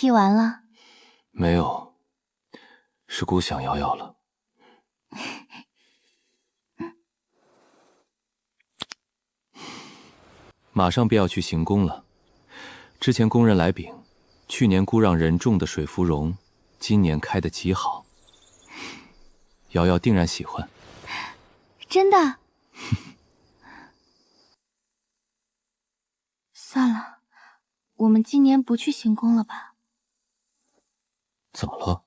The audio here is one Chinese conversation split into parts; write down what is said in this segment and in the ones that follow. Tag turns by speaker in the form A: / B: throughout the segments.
A: 踢完了？
B: 没有，是姑想瑶瑶了。马上便要去行宫了。之前工人来禀，去年姑让人种的水芙蓉，今年开得极好。瑶瑶定然喜欢。
A: 真的？算了，我们今年不去行宫了吧？
B: 怎么了？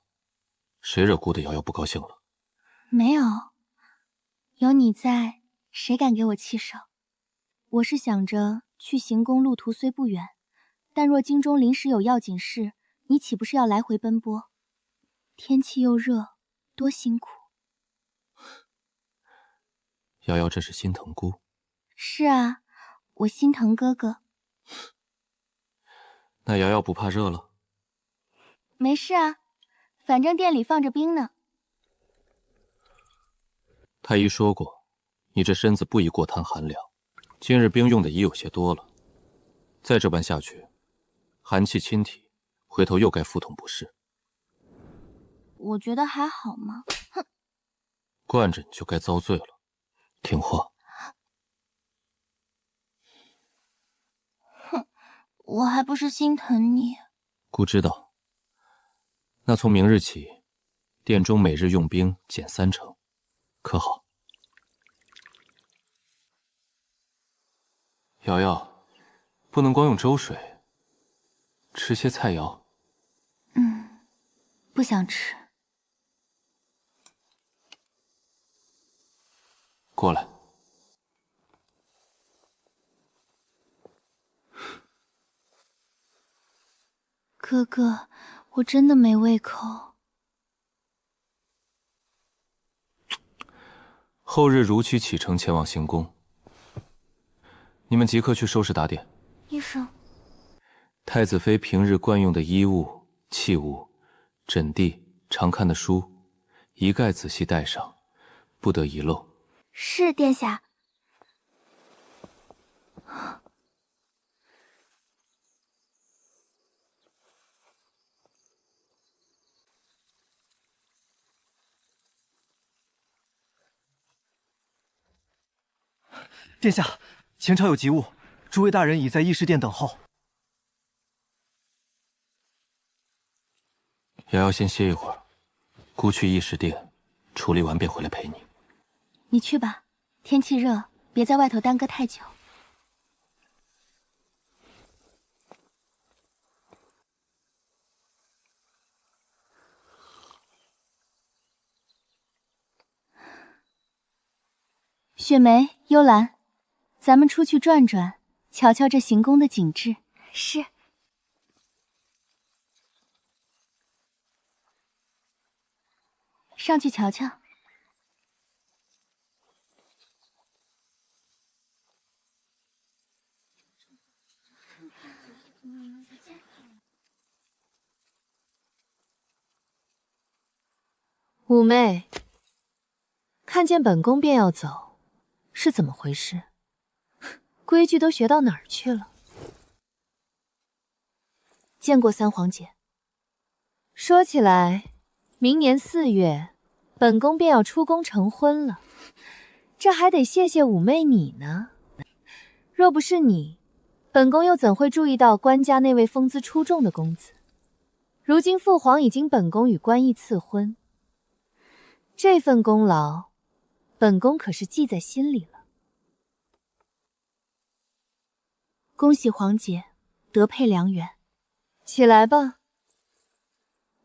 B: 谁惹姑的瑶瑶不高兴了？
A: 没有，有你在，谁敢给我气手？我是想着去行宫路途虽不远，但若京中临时有要紧事，你岂不是要来回奔波？天气又热，多辛苦。
B: 瑶瑶这是心疼姑。
A: 是啊，我心疼哥哥。
B: 那瑶瑶不怕热了？
A: 没事啊，反正店里放着冰呢。
B: 太医说过，你这身子不宜过贪寒凉，今日冰用的已有些多了，再这般下去，寒气侵体，回头又该腹痛不适。
A: 我觉得还好嘛。哼，
B: 惯着你就该遭罪了，听话。
A: 哼，我还不是心疼你。
B: 姑知道。那从明日起，店中每日用冰减30%，可好？瑶瑶，不能光用粥水，吃些菜肴。
A: 不想吃。
B: 过来。
A: 哥哥，我真的没胃口。
B: 后日如期启程前往行宫，你们即刻去收拾打点。
A: 医生，
B: 太子妃平日惯用的衣物、器物、枕地、常看的书，一概仔细带上，不得遗漏。
A: 是殿下。
C: 殿下，前朝有急务，诸位大人已在议事殿等候。
B: 瑶瑶先歇一会儿，姑去议事殿处理完便回来陪你。
A: 你去吧，天气热，别在外头耽搁太久。雪梅、幽兰，咱们出去转转，瞧瞧这行宫的景致。是。上去瞧瞧。
D: 五妹，看见本宫便要走，是怎么回事？规矩都学到哪儿去了？见过三皇姐。说起来，明年4月，本宫便要出宫成婚了，这还得谢谢五妹你呢。若不是你，本宫又怎会注意到关家那位风姿出众的公子？如今父皇已经本宫与关毅赐婚，这份功劳，本宫可是记在心里了。
A: 恭喜皇姐得配良缘。
D: 起来吧，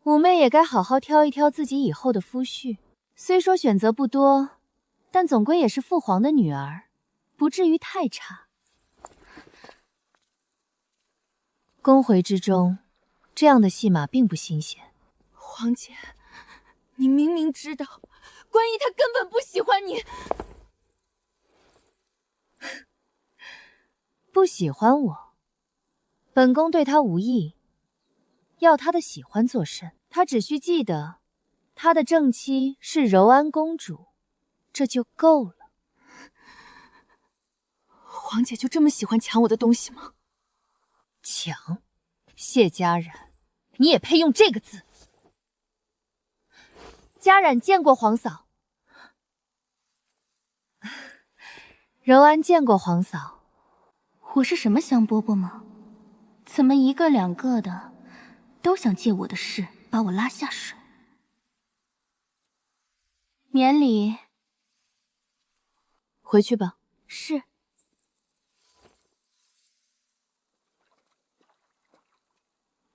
D: 五妹也该好好挑一挑自己以后的夫婿。虽说选择不多，但总归也是父皇的女儿，不至于太差。宫闱之中，这样的戏码并不新鲜。
E: 皇姐，你明明知道关毅他根本不喜欢你。
D: 不喜欢我，本宫对他无意，要他的喜欢做甚？他只需记得，他的正妻是柔安公主，这就够了。
E: 皇姐就这么喜欢抢我的东西吗？
D: 抢？谢家然，你也配用这个字？家冉见过皇嫂，柔安见过皇嫂。
A: 我是什么香饽饽吗？怎么一个两个的都想借我的势把我拉下水？免礼。
D: 回去吧。
A: 是。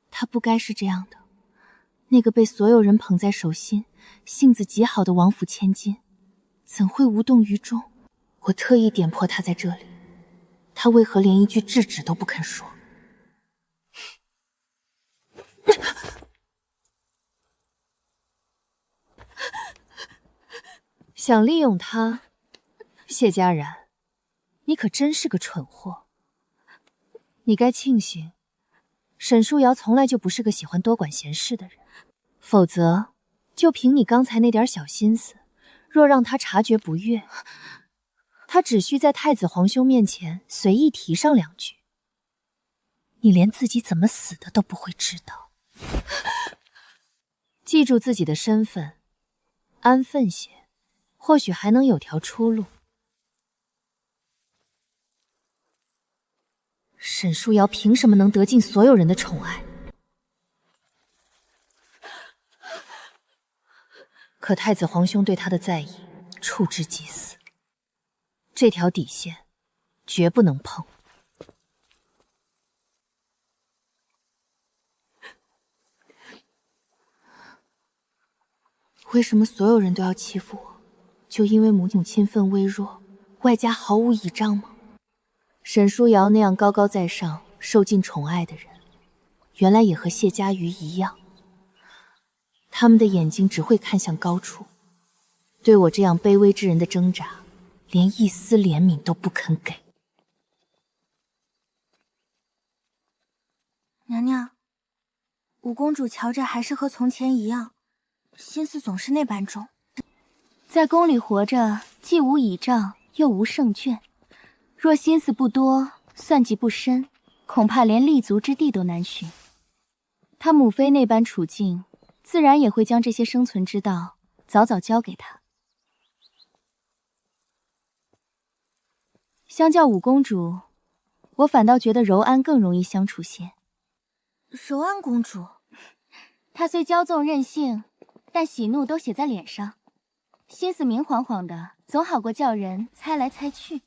D: 他不该是这样的，那个被所有人捧在手心、性子极好的王府千金，怎会无动于衷？我特意点破他在这里，他为何连一句制止都不肯说？想利用他，谢家然，你可真是个蠢货。你该庆幸，沈书瑶从来就不是个喜欢多管闲事的人，否则，就凭你刚才那点小心思，若让他察觉不悦，他只需在太子皇兄面前随意提上两句，你连自己怎么死的都不会知道。记住自己的身份，安分些，或许还能有条出路。沈书瑶凭什么能得尽所有人的宠爱？可太子皇兄对他的在意，触之即死。这条底线，绝不能碰。为什么所有人都要欺负我？就因为母亲分微弱，外加毫无倚仗吗？沈书瑶那样高高在上、受尽宠爱的人，原来也和谢家瑜一样。他们的眼睛只会看向高处，对我这样卑微之人的挣扎，连一丝怜悯都不肯给。
A: 娘娘，五公主瞧着还是和从前一样，心思总是那般重。在宫里活着，既无倚仗，又无胜券。若心思不多，算计不深，恐怕连立足之地都难寻。她母妃那般处境，自然也会将这些生存之道早早教给她。相较五公主，我反倒觉得柔安更容易相处些。柔安公主，她虽骄纵任性，但喜怒都写在脸上，心思明晃晃的，总好过叫人猜来猜去。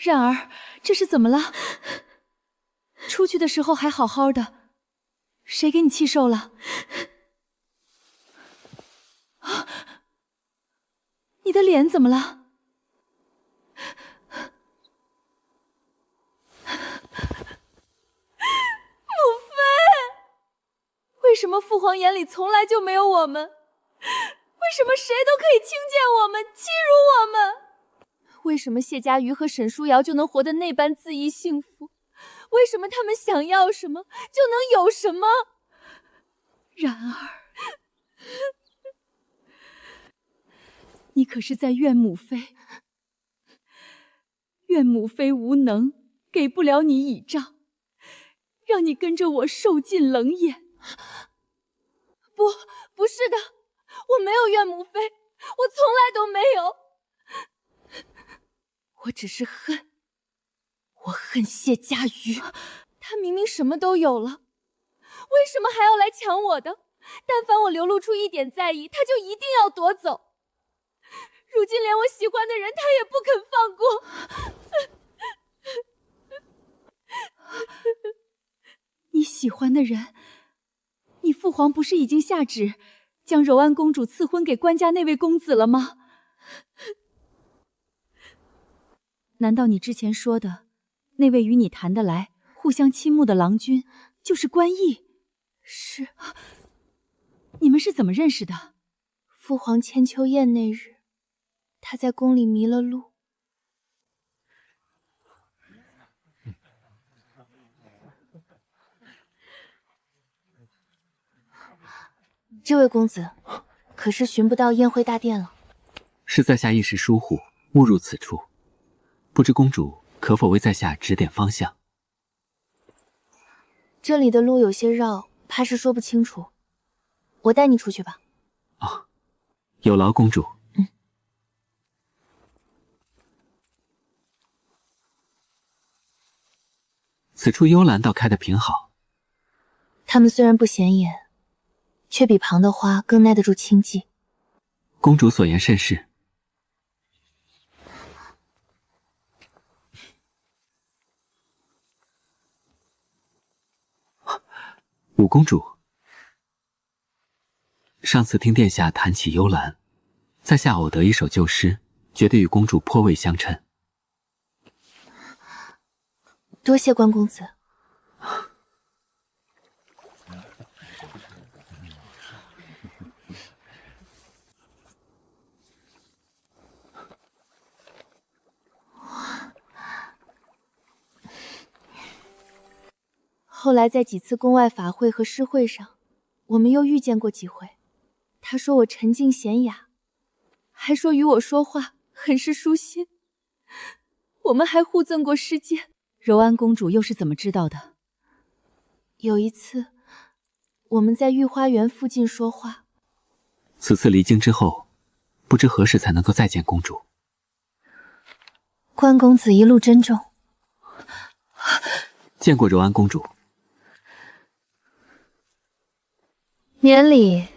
E: 冉儿，这是怎么了？出去的时候还好好的，谁给你气受了？啊！你的脸怎么了？母妃，为什么父皇眼里从来就没有我们？为什么谁都可以轻贱我们、欺辱我们？为什么谢家瑜和沈书瑶就能活得那般恣意幸福？为什么他们想要什么就能有什么？然而，你可是在怨母妃，怨母妃无能，给不了你倚仗，让你跟着我受尽冷眼。不是的，我没有怨母妃，我从来都没有。我只是恨，我恨谢家瑜。他明明什么都有了，为什么还要来抢我的？但凡我流露出一点在意，他就一定要夺走。如今连我喜欢的人他也不肯放过。你喜欢的人，你父皇不是已经下旨将柔安公主赐婚给官家那位公子了吗？难道你之前说的那位与你谈得来、互相倾慕的郎君就是关毅？是。你们是怎么认识的？
D: 父皇千秋宴那日，他在宫里迷了路，
A: 这位公子，可是寻不到宴会大殿了？
F: 是在下一时疏忽，误入此处，不知公主可否为在下指点方向？
A: 这里的路有些绕，怕是说不清楚。我带你出去吧。
F: 啊，有劳公主。此处幽兰倒开得平好。
A: 它们虽然不显眼，却比旁的花更耐得住清寂。
F: 公主所言甚是。五公主，上次听殿下谈起幽兰，在下偶得一首旧诗，觉得与公主颇为相称。
A: 多谢关公子。后来在几次宫外法会和诗会上，我们又遇见过几回。他说我沉静娴雅，还说与我说话很是舒心。我们还互赠过诗笺。
E: 柔安公主又是怎么知道的？
A: 有一次，我们在御花园附近说话。
F: 此次离京之后，不知何时才能够再见公主。
A: 关公子一路珍重。
F: 见过柔安公主。
D: 免礼。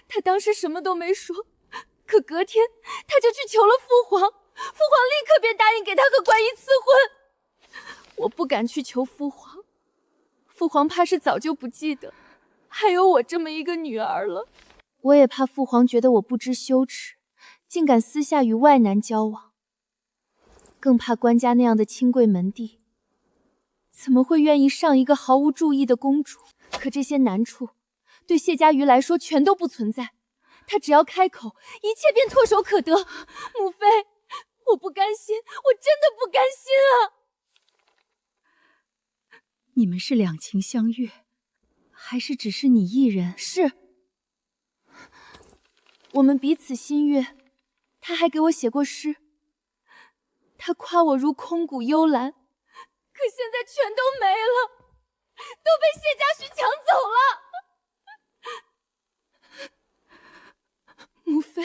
E: 他当时什么都没说，可隔天他就去求了父皇，父皇立刻便答应给他和关姨赐婚。我不敢去求父皇，父皇怕是早就不记得还有我这么一个女儿了。
A: 我也怕父皇觉得我不知羞耻，竟敢私下与外男交往。更怕关家那样的清贵门第，怎么会愿意上一个毫无注意的公主？可这些难处，对谢家瑜来说全都不存在。他只要开口，一切便唾手可得。母妃，我不甘心，我真的不甘心啊！
E: 你们是两情相悦，还是只是你一人？
A: 是，我们彼此心悦。他还给我写过诗，他夸我如空谷幽兰，可现在全都没了，都被谢家勋抢走了。母妃，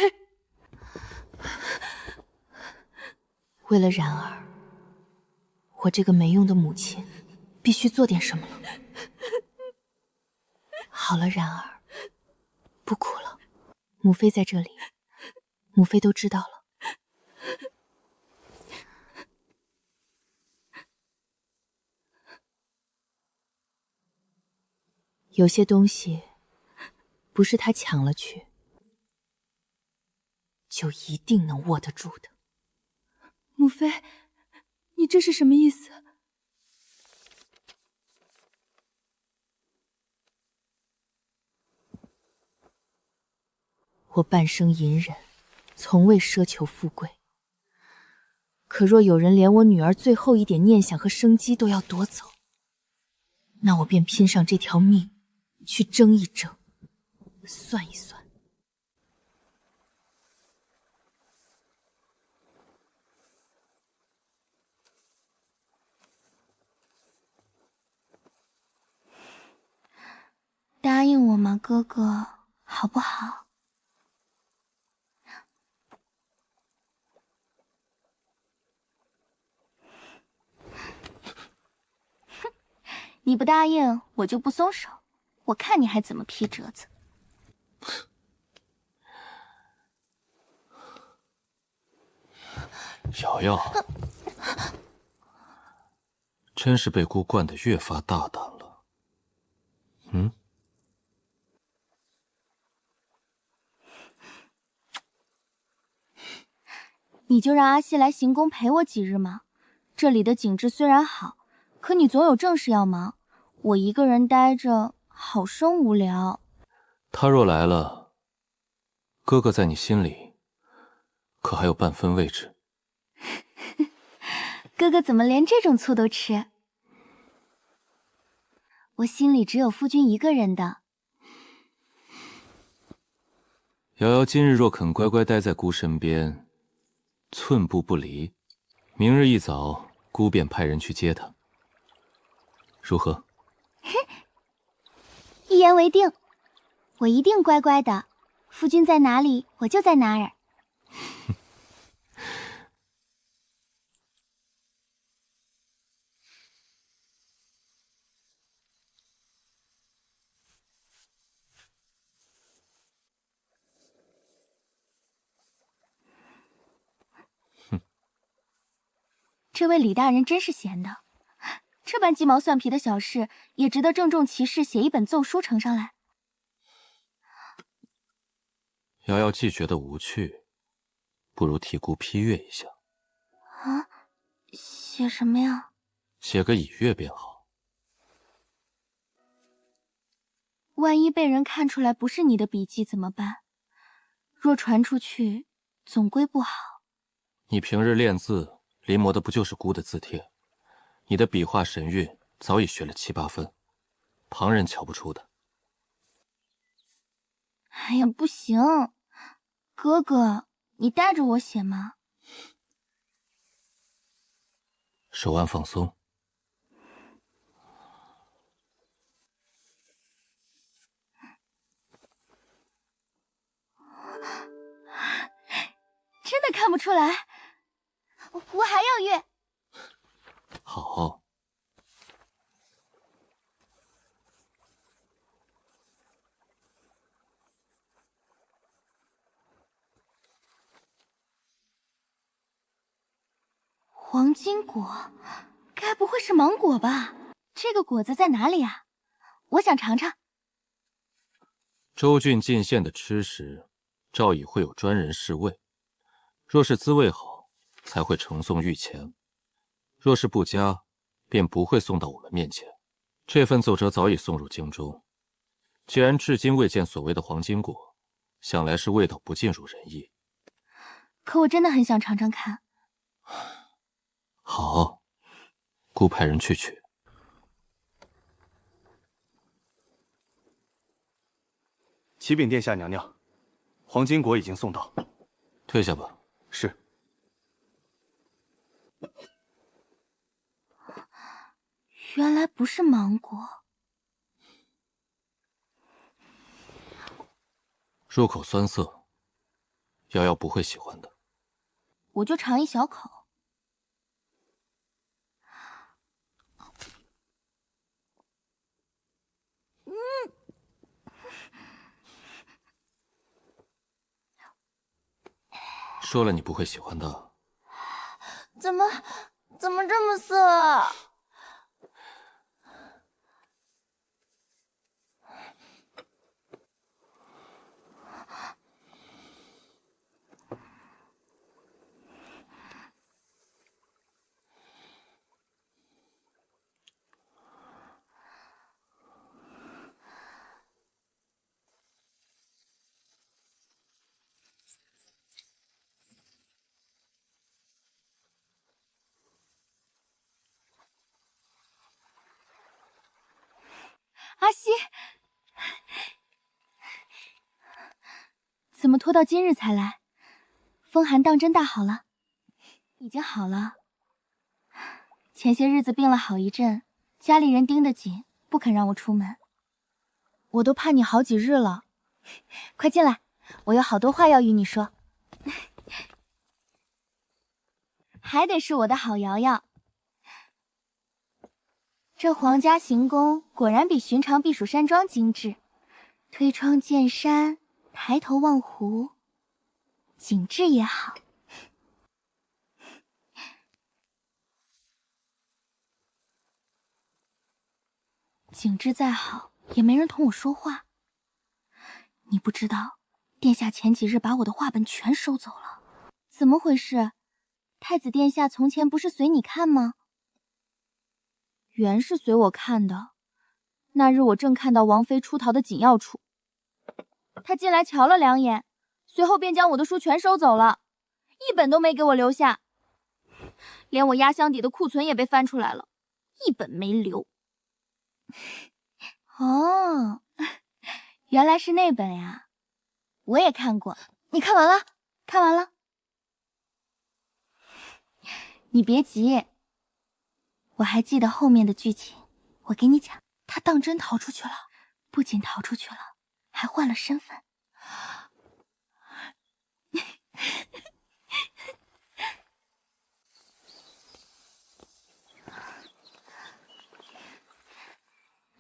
A: 为了然儿，我这个没用的母亲必须做点什么了。好了，然儿，不哭了。母妃在这里，母妃都知道了。有些东西，不是他抢了去，就一定能握得住的。
E: 母妃，你这是什么意思？
A: 我半生隐忍，从未奢求富贵。可若有人连我女儿最后一点念想和生机都要夺走，那我便拼上这条命，去争一争，算一算。答应我嘛，哥哥，好不好？你不答应，我就不松手。我看你还怎么批折子。
B: 瑶瑶，真是被姑惯得越发大胆了。嗯？
A: 你就让阿西来行宫陪我几日嘛。这里的景致虽然好，可你总有正事要忙，我一个人待着好生无聊。
B: 他若来了，哥哥在你心里可还有半分位置？
A: 哥哥怎么连这种醋都吃？我心里只有夫君一个人的。
B: 瑶瑶今日若肯乖乖待在姑身边，寸步不离，明日一早，姑便派人去接她。如何？
A: 一言为定，我一定乖乖的。夫君在哪里，我就在哪儿。这位李大人真是闲的，这般鸡毛蒜皮的小事也值得郑重其事写一本奏书呈上来。
B: 瑶瑶既觉得无趣，不如替姑批阅一下。
A: 啊，写什么呀？
B: 写个以阅便好。
A: 万一被人看出来不是你的笔记怎么办？若传出去，总归不好。
B: 你平日练字，临摹的不就是姑的字帖？你的笔画神韵早已学了7、8分，旁人瞧不出的。
A: 哎呀，不行，哥哥，你带着我写吗？
B: 手腕放松。
A: 真的看不出来，我还要阅。
B: 好。
A: 黄金果，该不会是芒果吧？这个果子在哪里啊？我想尝尝。
B: 州郡进献的吃食，照以会有专人侍卫，若是滋味好，才会呈送御前；若是不佳，便不会送到我们面前。这份奏折早已送入京中，既然至今未见所谓的黄金果，想来是味道不尽如人意。
A: 可我真的很想尝尝看。
B: 好，姑派人去取。
C: 启禀殿下娘娘，黄金果已经送到。
B: 退下吧。
C: 是。
A: 原来不是芒果，
B: 入口酸涩，瑶瑶不会喜欢的。
A: 我就尝一小口。
B: 说了你不会喜欢的。
A: 怎么这么涩啊？阿西，怎么拖到今日才来？风寒当真大好了？已经好了。前些日子病了好一阵，家里人盯得紧，不肯让我出门。我都盼你好几日了。快进来，我有好多话要与你说。还得是我的好瑶瑶。这皇家行宫果然比寻常避暑山庄精致，推窗见山，抬头望湖，景致也好。景致再好，也没人同我说话。你不知道，殿下前几日把我的画本全收走了。怎么回事？太子殿下从前不是随你看吗？原是随我看的。那日我正看到王妃出逃的紧要处，他进来瞧了2眼，随后便将我的书全收走了，一本都没给我留下。连我压箱底的库存也被翻出来了，一本没留。哦，原来是那本呀。我也看过。
E: 你看完了？
A: 看完了。你别急，我还记得后面的剧情，我给你讲。
E: 他当真逃出去了？
A: 不仅逃出去了，还换了身份。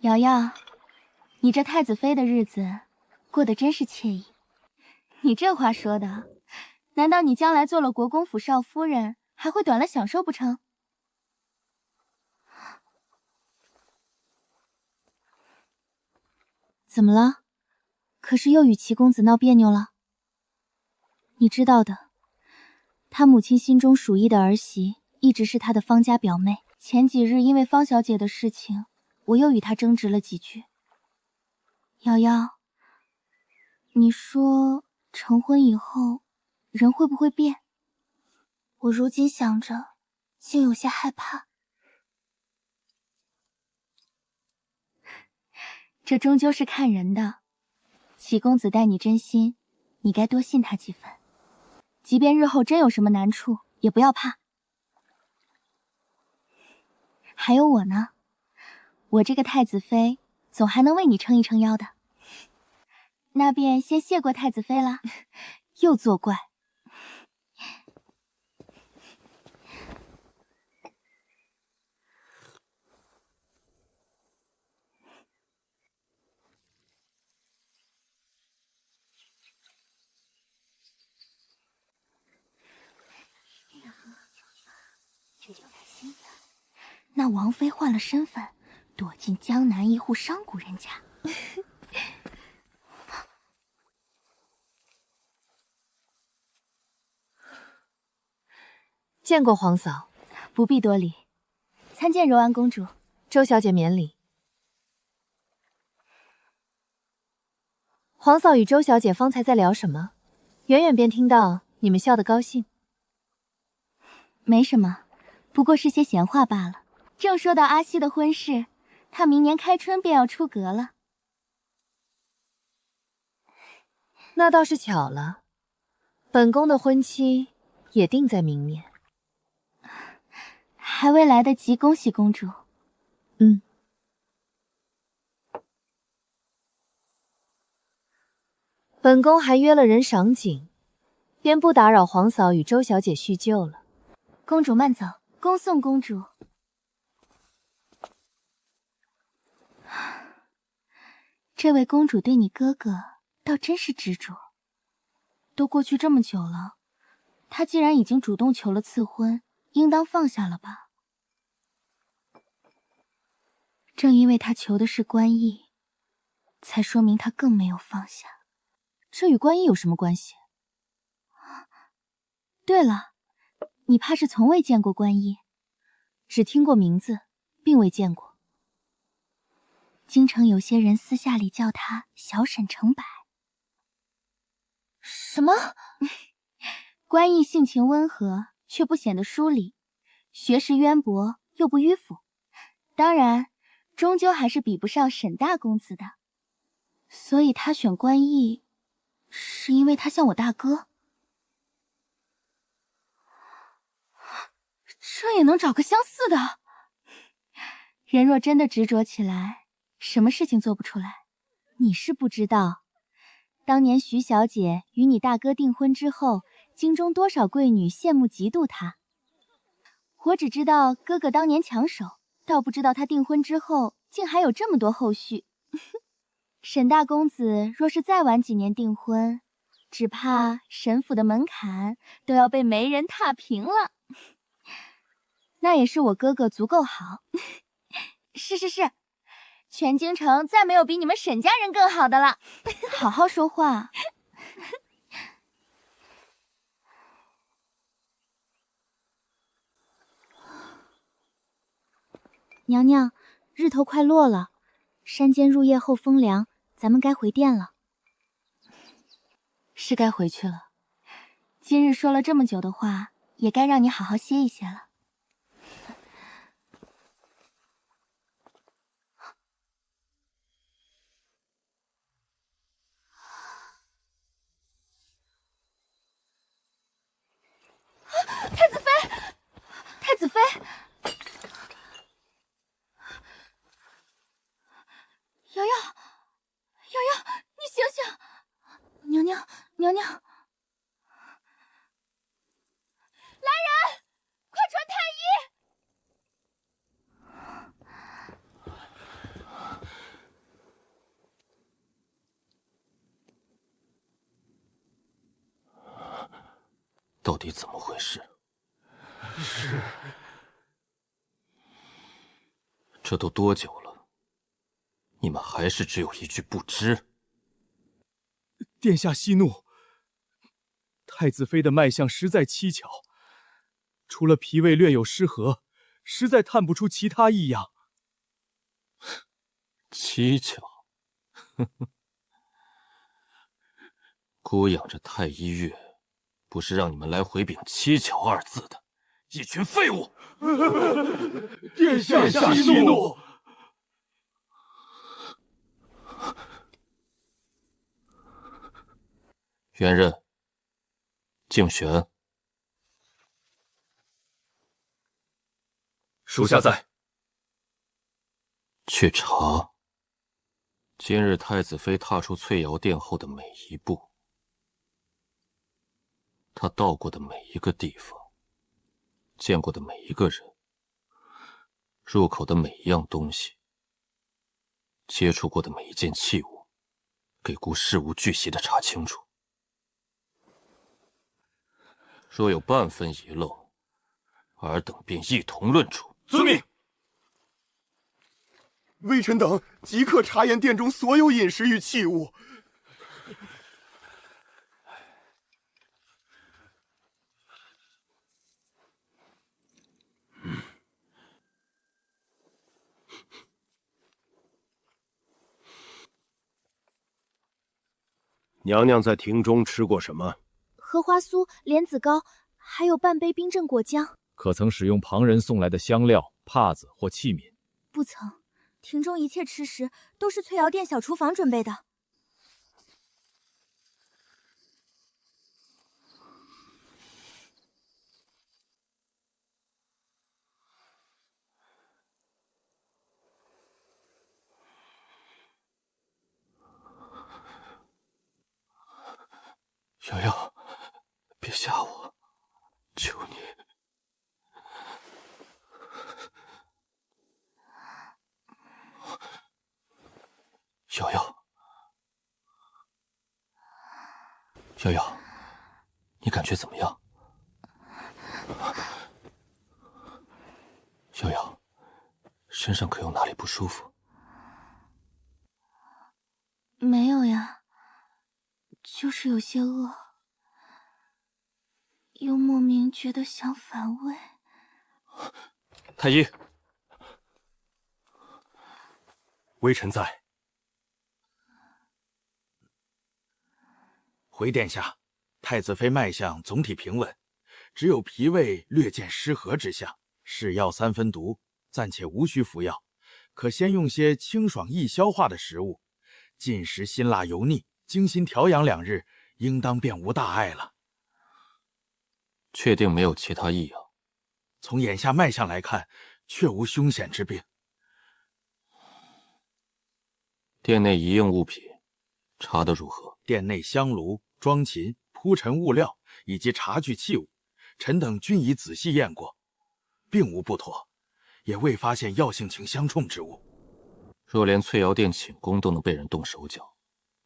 A: 瑶瑶，你这太子妃的日子过得真是惬意。你这话说的，难道你将来做了国公府少夫人，还会短了享受不成？怎么了？可是又与齐公子闹别扭了？你知道的，他母亲心中属意的儿媳一直是他的方家表妹。前几日因为方小姐的事情，我又与她争执了几句。瑶瑶，你说成婚以后人会不会变？我如今想着，竟有些害怕。这终究是看人的。齐公子待你真心，你该多信他几分。即便日后真有什么难处，也不要怕。还有我呢，我这个太子妃总还能为你撑一撑腰的。那便先谢过太子妃啦。又作怪。这有点心烦。那王妃换了身份，躲进江南一户商贾人家。
D: 见过皇嫂。
A: 不必多礼。参见柔安公主。
D: 周小姐免礼。皇嫂与周小姐方才在聊什么？远远便听到你们笑得高兴。
A: 没什么，不过是些闲话罢了。正说到阿西的婚事，他明年开春便要出阁了。
D: 那倒是巧了，本宫的婚期也定在明年。
A: 还未来得及恭喜公主。
D: 本宫还约了人赏景，便不打扰皇嫂与周小姐叙旧了。
A: 公主慢走，恭送公主。这位公主对你哥哥倒真是执着。都过去这么久了，他既然已经主动求了赐婚，应当放下了吧？正因为他求的是关毅，才说明他更没有放下。
D: 这与关毅有什么关系？
A: 对了，你怕是从未见过关毅，
D: 只听过名字，并未见过。
A: 京城有些人私下里叫他小沈成柏。
E: 什么？
A: 关毅性情温和，却不显得疏离，学识渊博又不迂腐，当然终究还是比不上沈大公子的。所以他选关毅，是因为他像我大哥。这也能找个相似的？人若真的执着起来，什么事情做不出来？你是不知道，当年徐小姐与你大哥订婚之后，京中多少贵女羡慕嫉妒她。我只知道哥哥当年抢手，倒不知道他订婚之后竟还有这么多后续。沈大公子若是再晚几年订婚，只怕沈府的门槛都要被媒人踏平了。那也是我哥哥足够好。是，全京城再没有比你们沈家人更好的了。好好说话。娘娘，日头快落了，山间入夜后风凉，咱们该回殿了。是该回去了。今日说了这么久的话，也该让你好好歇一歇了。
E: 太子妃，太子妃，瑶瑶，瑶瑶，你醒醒！娘娘，娘娘，来人，快传太医！
B: 到底怎么回事？
C: 是。
B: 这都多久了？你们还是只有一句不知。
C: 殿下息怒，太子妃的脉象实在蹊跷，除了脾胃略有失和，实在探不出其他异样。
B: 蹊跷？姑养着太医月，不是让你们来回禀“蹊跷”二字的，一群废物！
C: 殿下息怒。
B: 元任、敬玄，
C: 属下在。
B: 去查今日太子妃踏出翠瑶殿后的每一步，她到过的每一个地方，见过的每一个人，入口的每一样东西，接触过的每一件器物，给姑事无巨细的查清楚。若有半分遗漏，尔等便一同论处。
C: 遵命。
G: 微臣等即刻查验殿中所有饮食与器物。
H: 娘娘在庭中吃过什么？
A: 荷花酥、莲子糕，还有半杯冰镇果浆。
C: 可曾使用旁人送来的香料、帕子或器皿？
A: 不曾，庭中一切吃食都是翠瑶殿小厨房准备的。
B: 瑶瑶，别吓我，求你。瑶瑶，瑶瑶，你感觉怎么样？瑶瑶，身上可有哪里不舒服？
A: 没有呀，就是有些饿，又莫名觉得想反胃。
B: 太医，
C: 微臣在。
I: 回殿下，太子妃脉象总体平稳，只有脾胃略见失和之象，是药3分毒，暂且无需服药，可先用些清爽易消化的食物，禁食辛辣油腻，精心调养2日，应当便无大碍了。
B: 确定没有其他异样？
I: 从眼下脉象来看，确无凶险之病。
B: 殿内一应物品查得如何？
I: 殿内香炉、妆琴、铺陈物料以及茶具器物，臣等均已仔细验过，并无不妥，也未发现药性情相冲之物。
B: 若连翠瑶殿寝宫都能被人动手脚，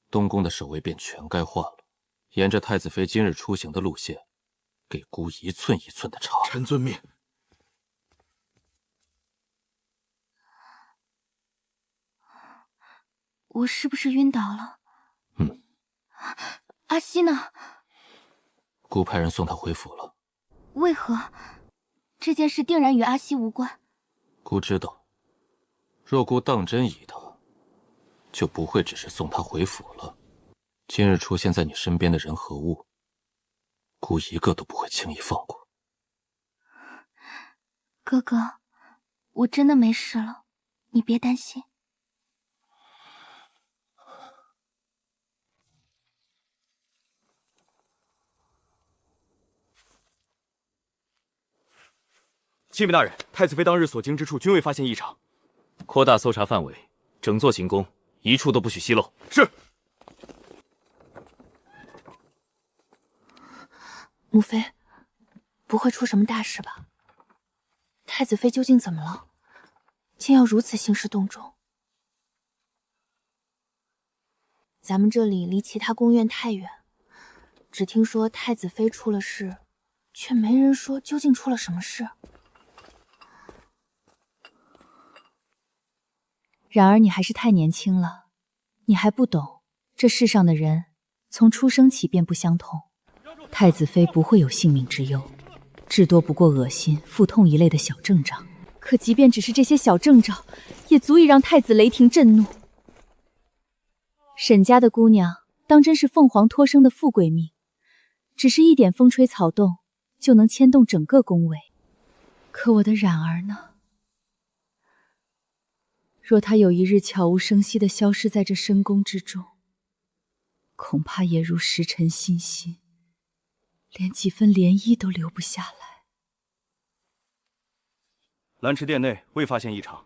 B: 东宫的守卫便全该换了。沿着太子妃今日出行的路线，给姑一寸一寸的查。
I: 臣遵命。
A: 我是不是晕倒了？阿西呢？
B: 姑派人送他回府了。
A: 为何？这件事定然与阿西无关。
B: 姑知道，若姑当真依他，就不会只是送他回府了。今日出现在你身边的人和物，姑一个都不会轻易放过。
A: 哥哥，我真的没事了，你别担心。
C: 启禀大人，太子妃当日所经之处均未发现异常。
J: 扩大搜查范围，整座行宫一处都不许泄露。
C: 是。
A: 母妃，不会出什么大事吧？太子妃究竟怎么了？竟要如此兴师动众？咱们这里离其他宫院太远，只听说太子妃出了事，却没人说究竟出了什么事。
D: 然而你还是太年轻了，你还不懂，这世上的人从出生起便不相同。太子妃不会有性命之忧，至多不过恶心、腹痛一类的小症状。可即便只是这些小症状，也足以让太子雷霆震怒。沈家的姑娘当真是凤凰托生的富贵命，只是一点风吹草动就能牵动整个宫闱。可我的冉儿呢？若她有一日悄无声息地消失在这深宫之中，恐怕也如石沉心心，连几分涟漪都留不下来。
C: 兰池殿内未发现异常。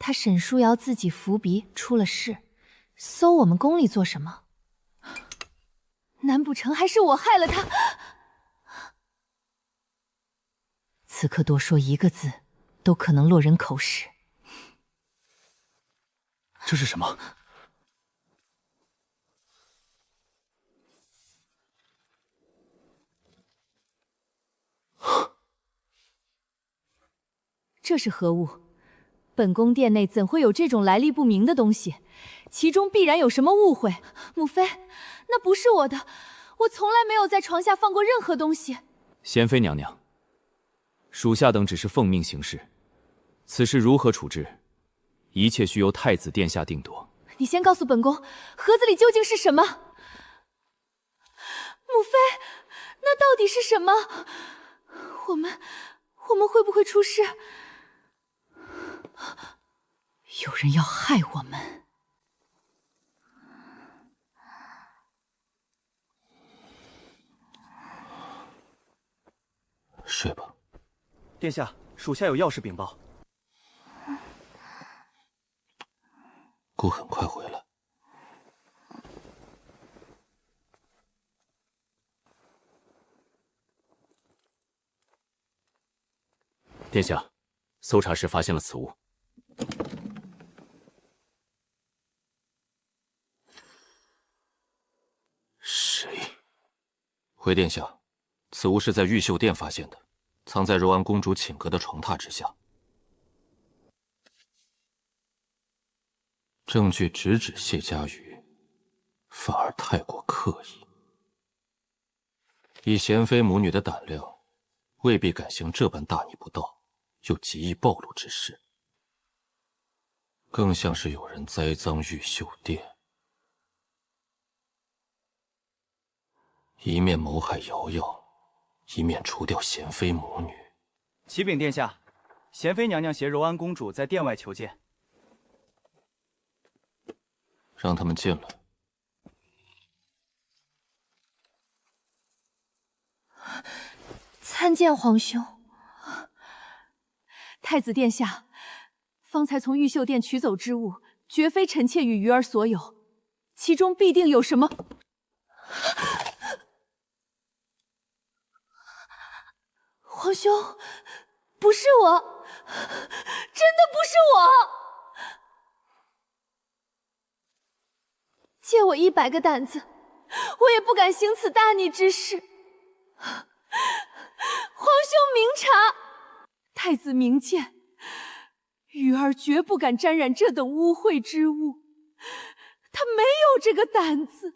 D: 他沈书瑶自己伏笔出了事，搜我们宫里做什么？难不成还是我害了他？此刻多说一个字，都可能落人口实。
C: 这是什么？
D: 这是何物？本宫殿内怎会有这种来历不明的东西？其中必然有什么误会。
E: 母妃，那不是我的，我从来没有在床下放过任何东西。
J: 娴妃娘娘，属下等只是奉命行事，此事如何处置，一切需由太子殿下定夺。
E: 你先告诉本宫，盒子里究竟是什么？母妃，那到底是什么？我们会不会出事？
D: 有人要害我们！
B: 睡吧。
C: 殿下，属下有要事禀报。
B: 姑很快回来。
J: 殿下，搜查时发现了此物。
B: 谁？回殿下，此物是在玉秀殿发现的，藏在柔安公主寝阁的床榻之下。证据直指谢家瑜，反而太过刻意。以娴妃母女的胆量，未必敢行这般大逆不道又极易暴露之事，更像是有人栽赃玉秀殿，一面谋害瑶瑶，一面除掉娴妃母女。
C: 启禀殿下，娴妃娘娘携柔安公主在殿外求见。
B: 让他们进来。
E: 参见皇兄。
D: 太子殿下，方才从玉秀殿取走之物，绝非臣妾与鱼儿所有，其中必定有什么。
E: 皇兄，不是我，真的不是我。借我100个胆子，我也不敢行此大逆之事。皇兄明察，
D: 太子明鉴，鱼儿绝不敢沾染这等污秽之物，他没有这个胆子，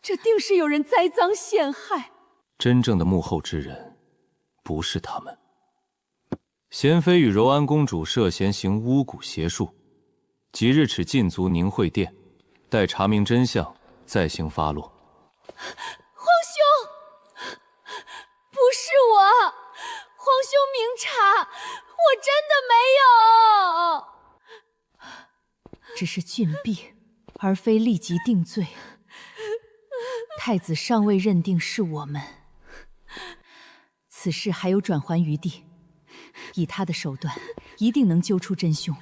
D: 这定是有人栽赃陷害。
B: 真正的幕后之人，不是他们。娴妃与柔安公主涉嫌行巫蛊邪术，即日起禁足宁惠殿，待查明真相，再行发落。
E: 皇兄，不是我，皇兄明真的没有。
D: 只是郡避，而非立即定罪。太子尚未认定是我们，此事还有转圜余地。以他的手段，一定能揪出真凶。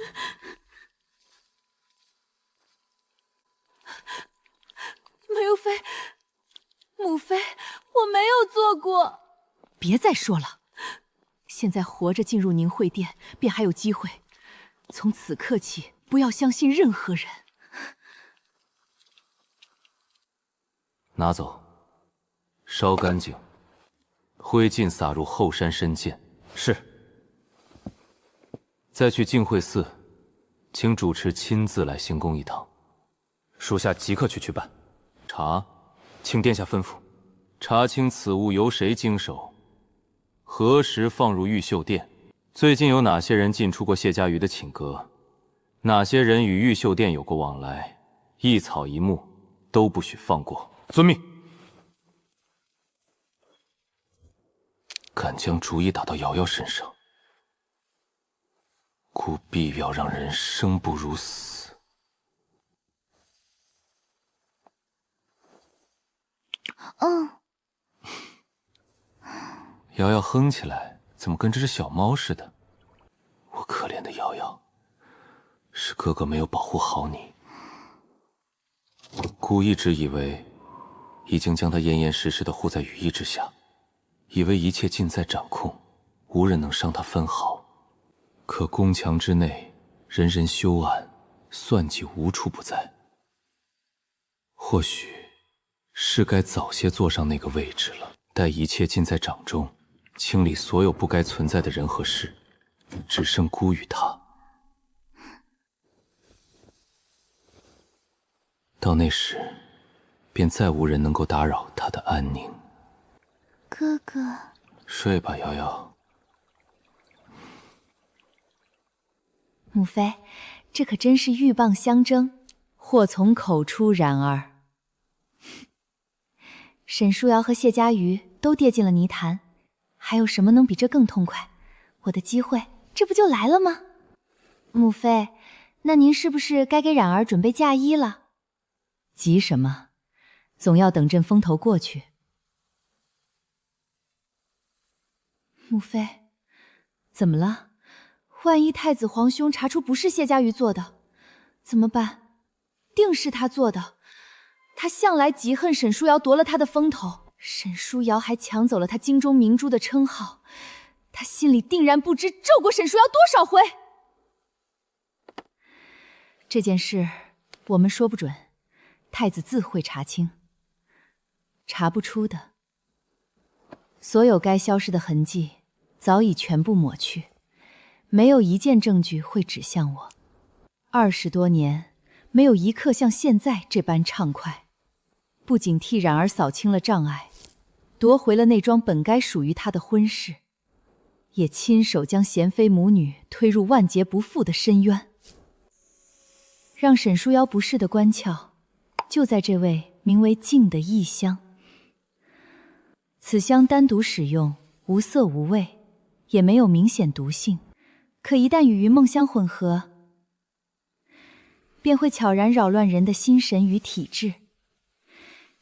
E: 梅有妃，母妃，我没有做过。
D: 别再说了，现在活着进入凝慧殿，便还有机会。从此刻起，不要相信任何人。
B: 拿走，烧干净，灰烬撒入后山深涧。
J: 是。
B: 再去净慧寺，请主持亲自来行宫一趟。
J: 属下即刻去办。
B: 查，
J: 请殿下吩咐。
B: 查清此物由谁经手，何时放入玉秀殿，最近有哪些人进出过谢家瑜的寝阁，哪些人与玉秀殿有过往来，一草一木都不许放过。
J: 遵命。
B: 敢将主意打到瑶瑶身上，故必要让人生不如死。瑶瑶哼起来怎么跟这只小猫似的？我可怜的瑶瑶，是哥哥没有保护好你。姑一直以为已经将她严严实实的护在羽翼之下，以为一切尽在掌控，无人能伤她分毫。可宫墙之内，人人羞赧，算计无处不在。或许是该早些坐上那个位置了。待一切尽在掌中，清理所有不该存在的人和事，只剩姑与他。到那时，便再无人能够打扰他的安宁。
A: 哥哥，
B: 睡吧，瑶瑶。
D: 母妃，这可真是鹬蚌相争，祸从口出。然而，沈舒瑶和谢家瑜都跌进了泥潭，还有什么能比这更痛快？我的机会，这不就来了吗？母妃，那您是不是该给冉儿准备嫁衣了？急什么？总要等阵风头过去。母妃，怎么了？万一太子皇兄查出不是谢家瑜做的，怎么办？定是他做的。他向来极恨沈舒瑶夺了他的风头，沈舒瑶还抢走了他京中明珠的称号，他心里定然不知咒过沈舒瑶多少回。这件事我们说不准，太子自会查清。查不出的，所有该消失的痕迹早已全部抹去，没有一件证据会指向我。20多年，没有一刻像现在这般畅快。不仅替冉儿扫清了障碍，夺回了那桩本该属于他的婚事，也亲手将贤妃母女推入万劫不复的深渊。让沈舒瑶不适的关窍，就在这位名为静的异香。此香单独使用，无色无味，也没有明显毒性，可一旦与梦香混合，便会悄然扰乱人的心神与体质。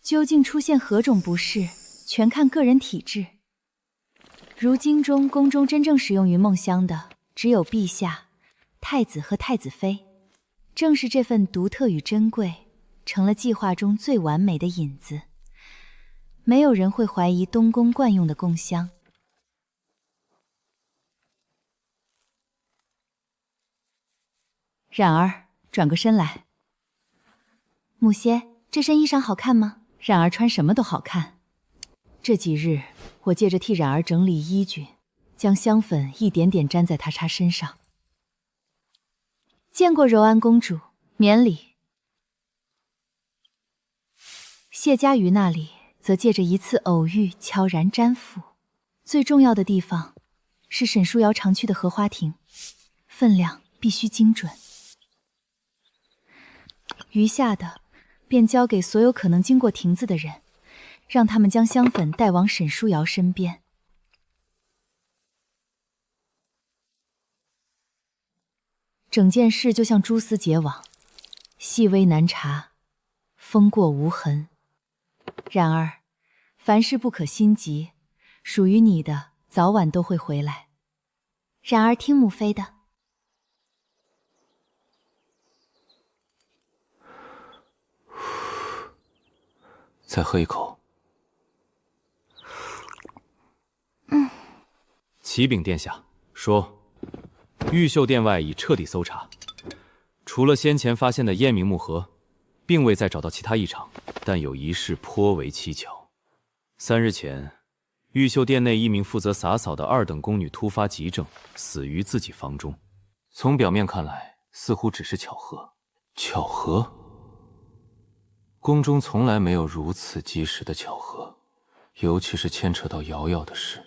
D: 究竟出现何种不适，全看个人体质。如今中宫中真正使用云梦香的，只有陛下、太子和太子妃。正是这份独特与珍贵，成了计划中最完美的引子。没有人会怀疑东宫惯用的供香。冉儿，转过身来。母歇，这身衣裳好看吗？冉儿穿什么都好看。这几日，我借着替冉儿整理衣裙，将香粉一点点沾在她身上。见过柔安公主，免礼。谢家瑜那里则借着一次偶遇悄然沾附。最重要的地方是沈舒瑶常去的荷花亭，分量必须精准。余下的便交给所有可能经过亭子的人，让他们将香粉带往沈舒瑶身边。整件事就像蛛丝结网，细微难察，风过无痕。然而，凡事不可心急，属于你的早晚都会回来。
A: 然而听母妃的。
B: 再喝一口。
J: 启禀殿下，说玉秀殿外已彻底搜查，除了先前发现的燕鸣木盒，并未再找到其他异常。但有一事颇为蹊跷：3日前，玉秀殿内一名负责洒扫的2等宫女突发急症，死于自己房中。
B: 从表面看来，似乎只是巧合。巧合？宫中从来没有如此及时的巧合，尤其是牵扯到瑶瑶的事。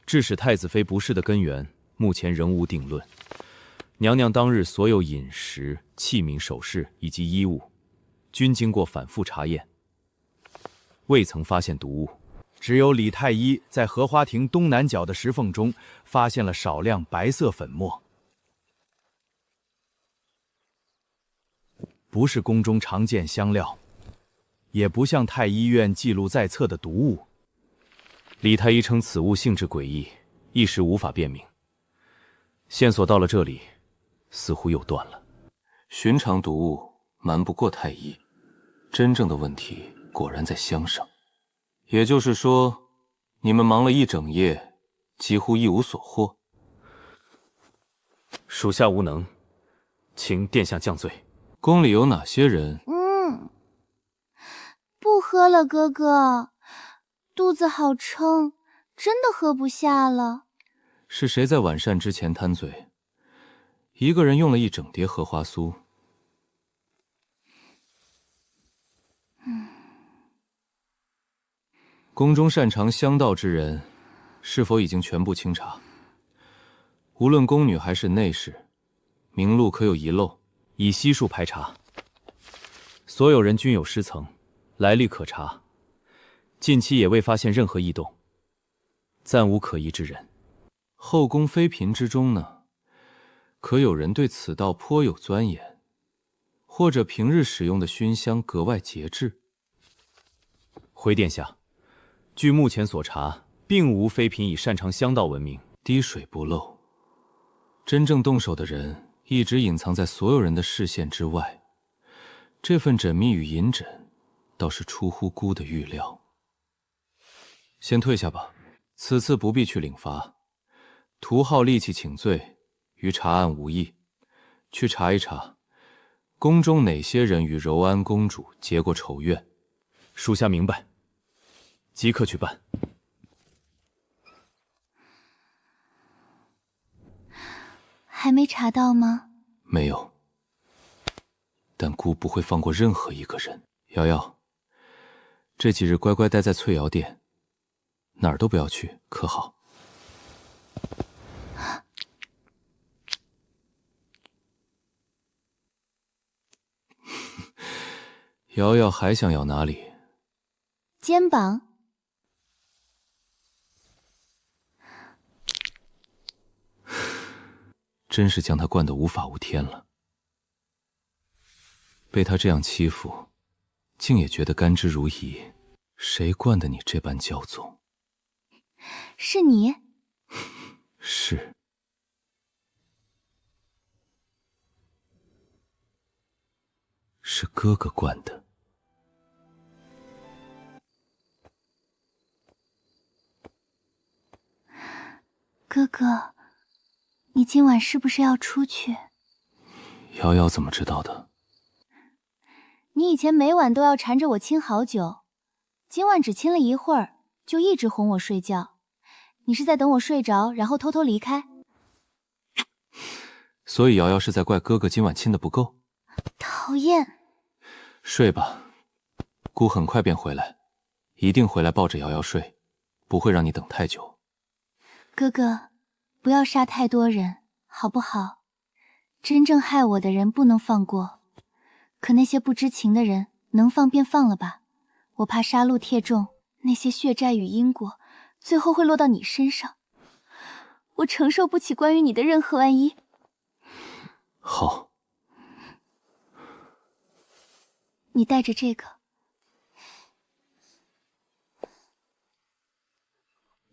J: 致使太子妃不适的根源，目前仍无定论。娘娘当日所有饮食、器皿、首饰以及衣物，均经过反复查验，未曾发现毒物。
I: 只有李太医在荷花亭东南角的石缝中发现了少量白色粉末，不是宫中常见香料，也不像太医院记录在册的毒物。
J: 李太医称此物性质诡异，一时无法辨明。线索到了这里，似乎又断了。
B: 寻常毒物瞒不过太医，真正的问题果然在香上。也就是说，你们忙了一整夜，几乎一无所获。
J: 属下无能，请殿下降罪。
B: 宫里有哪些人？
A: 不喝了，哥哥，肚子好撑，真的喝不下了。
B: 是谁在晚膳之前贪嘴？一个人用了一整碟荷花酥。宫中擅长香道之人，是否已经全部清查？无论宫女还是内侍，名录可有遗漏？
J: 以悉数排查，所有人均有师曾，来历可查。近期也未发现任何异动，暂无可疑之人。
B: 后宫妃嫔之中呢，可有人对此道颇有钻研，或者平日使用的熏香格外节制？
J: 回殿下，据目前所查，并无妃嫔以擅长香道闻名，
B: 滴水不漏。真正动手的人一直隐藏在所有人的视线之外，这份缜密与隐诊，倒是出乎姑的预料。先退下吧，此次不必去领罚，徒耗力气请罪，与查案无益。去查一查，宫中哪些人与柔安公主结过仇怨？
J: 属下明白，即刻去办。
A: 还没查到吗？
B: 没有，但姑不会放过任何一个人。瑶瑶，这几日乖乖待在翠瑶殿，哪儿都不要去，可好？瑶瑶还想咬哪里？
A: 肩膀。
B: 真是将他惯得无法无天了。被他这样欺负，竟也觉得甘之如饴。谁惯得你这般骄纵？
A: 是你？
B: 是。是哥哥惯的。
A: 哥哥，你今晚是不是要出去？
B: 瑶瑶怎么知道的？
A: 你以前每晚都要缠着我亲好久，今晚只亲了一会儿，就一直哄我睡觉。你是在等我睡着，然后偷偷离开？
B: 所以瑶瑶是在怪哥哥今晚亲的不够？
A: 讨厌！
B: 睡吧，姑很快便回来，一定回来抱着瑶瑶睡，不会让你等太久。
A: 哥哥，不要杀太多人，好不好？真正害我的人不能放过，可那些不知情的人，能放便放了吧。我怕杀戮贴重，那些血债与因果，最后会落到你身上。我承受不起关于你的任何万一。
B: 好，
A: 你带着这个。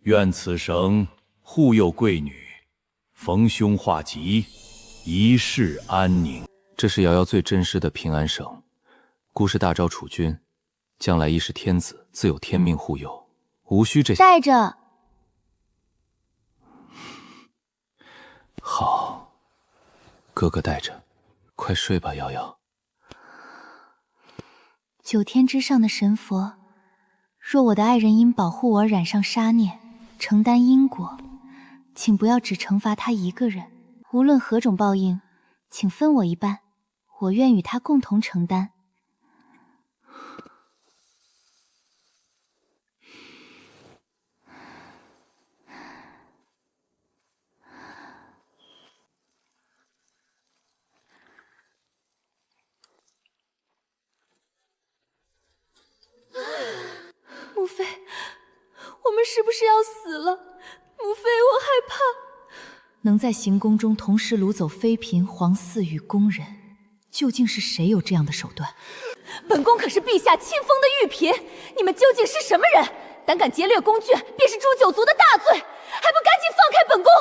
K: 愿此绳护佑贵女，逢凶化吉，一世安宁。
B: 这是瑶瑶最珍视的平安绳，姑是大招储君，将来亦是天子，自有天命护佑，无需这些。
A: 带着。
B: 好，哥哥带着，快睡吧，瑶瑶。
A: 9天之上的神佛，若我的爱人因保护我而染上杀孽，承担因果，请不要只惩罚他一个人，无论何种报应，请分我一半，我愿与他共同承担。
E: 母妃，我们是不是要死了？母妃，我害怕。
D: 能在行宫中同时掳走妃嫔、皇嗣与宫人，究竟是谁有这样的手段？
E: 本宫可是陛下亲封的御嫔，你们究竟是什么人？胆敢劫掠宫眷，便是诛九族的大罪，还不赶紧放开本宫！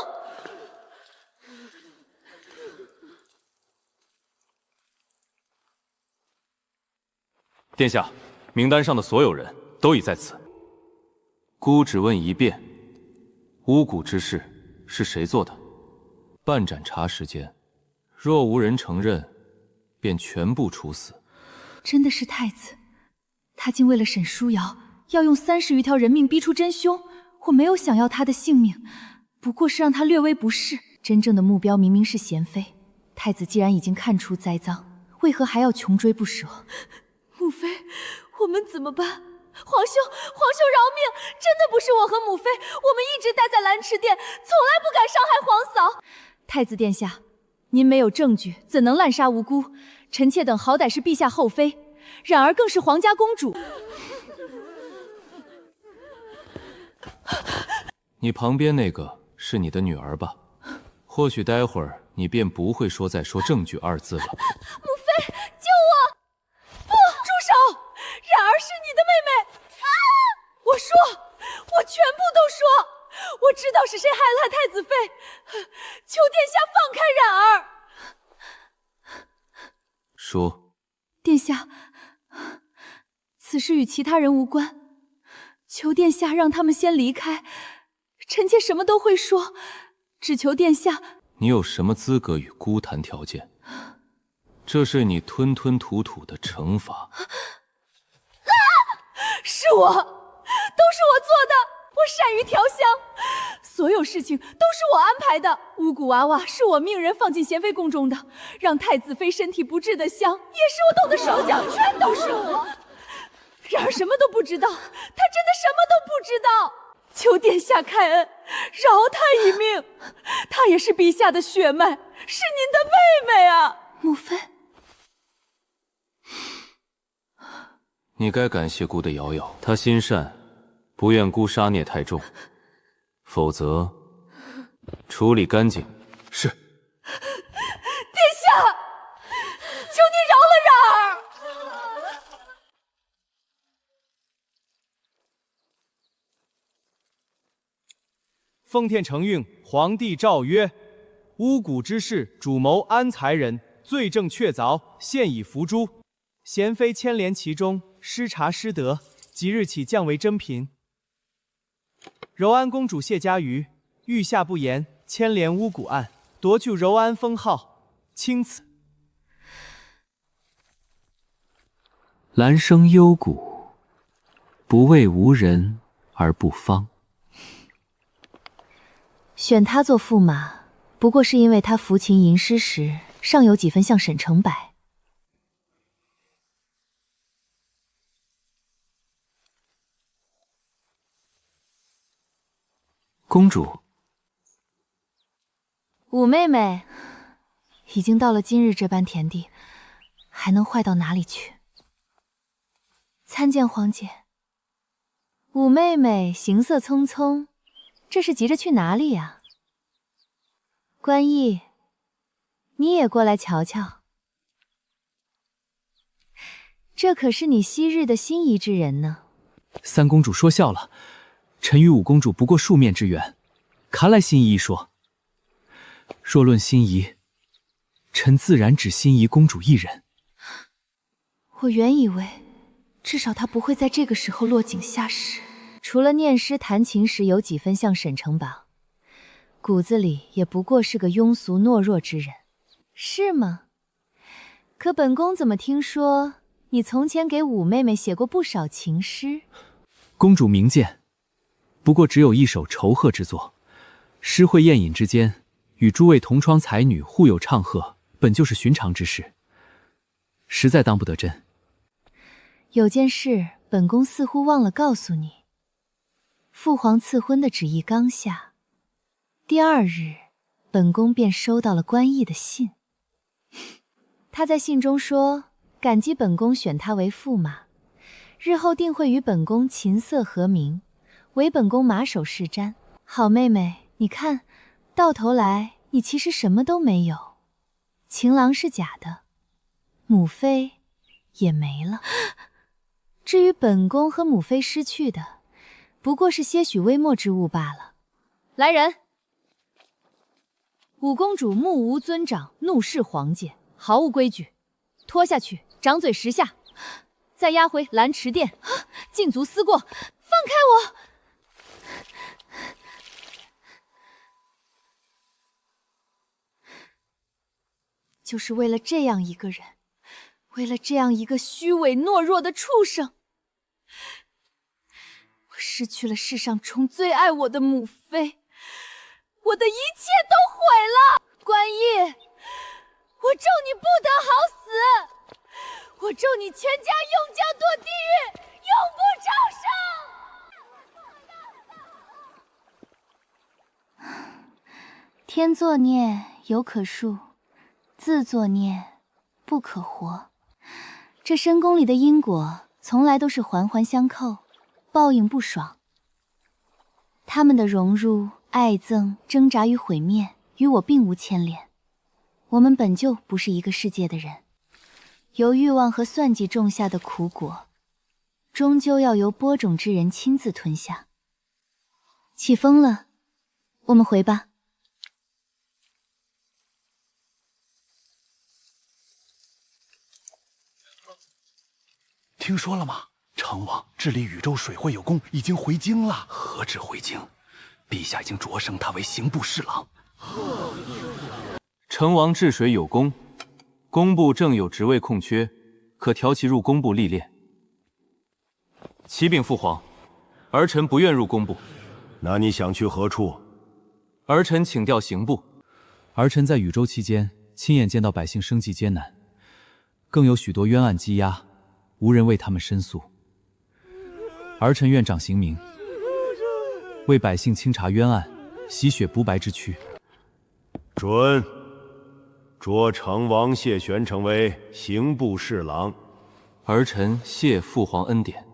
J: 殿下，名单上的所有人都已在此。
B: 姑只问一遍，巫蛊之事是谁做的？半盏茶时间，若无人承认，便全部处死。
D: 真的是太子，他竟为了沈舒瑶，要用30余条人命逼出真凶。我没有想要他的性命，不过是让他略微不适。真正的目标明明是贤妃，太子既然已经看出栽赃，为何还要穷追不舍？
E: 母妃，我们怎么办？皇兄饶命！真的不是我和母妃，我们一直待在兰池殿，从来不敢伤害皇嫂。
D: 太子殿下，您没有证据，怎能滥杀无辜？臣妾等好歹是陛下后妃，冉儿更是皇家公主。
B: 你旁边那个是你的女儿吧？或许待会儿你便不会再说证据2字了。
E: 母妃，救我！不，住手！冉儿是你的妹妹。啊！我说，我全部都说。我知道是谁害了太子妃，求殿下放开冉儿。
B: 说。
D: 殿下，此事与其他人无关，求殿下让他们先离开。臣妾什么都会说，只求殿下。
B: 你有什么资格与姑谈条件？这是你吞吞吐吐的惩罚。
E: 是我，都是我做的。我善于调香，所有事情都是我安排的。巫蛊娃娃是我命人放进贤妃宫中的，让太子妃身体不治的香也是我动的手脚，全都是我。然而什么都不知道，他真的什么都不知道。求殿下开恩，饶他一命。她也是陛下的血脉，是您的妹妹啊，
D: 母妃。
B: 你该感谢姑的瑶瑶，
J: 她心善，不愿姑杀孽太重，否则处理干净。
B: 是。
E: 殿下，求您饶了冉儿。
C: 奉天承运，皇帝诏曰：巫蛊之事，主谋安才人，罪证确凿，现已伏诛。贤妃牵连其中，失察失德，即日起降为珍嫔。柔安公主谢家瑜，御下不严，牵连巫蛊案，夺去柔安封号，钦此。
F: 兰生幽谷，不为无人而不芳。
D: 选他做驸马，不过是因为他抚琴吟诗时，尚有几分像沈承柏。
F: 公主，
D: 五妹妹，已经到了今日这般田地，还能坏到哪里去？参见皇姐。五妹妹行色匆匆，这是急着去哪里呀？关毅，你也过来瞧瞧。这可是你昔日的心仪之人呢。
F: 三公主说笑了，臣与五公主不过数面之缘，看来心仪一说。若论心仪，臣自然只心仪公主一人。
D: 我原以为，至少她不会在这个时候落井下石。除了念诗弹琴时有几分像沈城榜，骨子里也不过是个庸俗懦弱之人，是吗？可本宫怎么听说你从前给五妹妹写过不少情诗？
F: 公主明鉴，不过只有一首酬贺之作，诗会宴饮之间，与诸位同窗才女互有唱和，本就是寻常之事，实在当不得真。
D: 有件事，本宫似乎忘了告诉你。父皇赐婚的旨意刚下，第二日，本宫便收到了关毅的信。他在信中说，感激本宫选他为驸马，日后定会与本宫琴瑟和鸣，为本宫马首是瞻。好妹妹，你看，到头来你其实什么都没有，情郎是假的，母妃也没了。至于本宫和母妃失去的，不过是些许微末之物罢了。来人！五公主目无尊长，怒视皇姐，毫无规矩，拖下去，掌嘴10下，再押回兰池殿，禁足思过。放开我！就是为了这样一个人，为了这样一个虚伪懦弱的畜生，我失去了世上中最爱我的母妃，我的一切都毁了。关毅，我咒你不得好死，我咒你全家永将堕地狱，永不
A: 超生。天作孽犹可恕，自作孽不可活。这深宫里的因果从来都是环环相扣，报应不爽。他们的融入、爱憎、挣扎与毁灭，与我并无牵连。我们本就不是一个世界的人，由欲望和算计种下的苦果，终究要由播种之人亲自吞下。起风了，我们回吧。
K: 听说了吗？成王治理宇宙水会有功，已经回京了。何止回京，陛下已经擢升他为刑部侍郎。
B: 成王治水有功，工部正有职位空缺，可调其入工部历练。启禀父皇，儿臣不愿入工部。
H: 那你想去何处？
B: 儿臣请调刑部。
F: 儿臣在禹州期间，亲眼见到百姓生计艰难，更有许多冤案积压，无人为他们申诉。儿臣愿掌刑名，为百姓清查冤案，洗雪不白之躯。
H: 准。擢成王谢玄成为刑部侍郎。
B: 儿臣谢父皇恩典。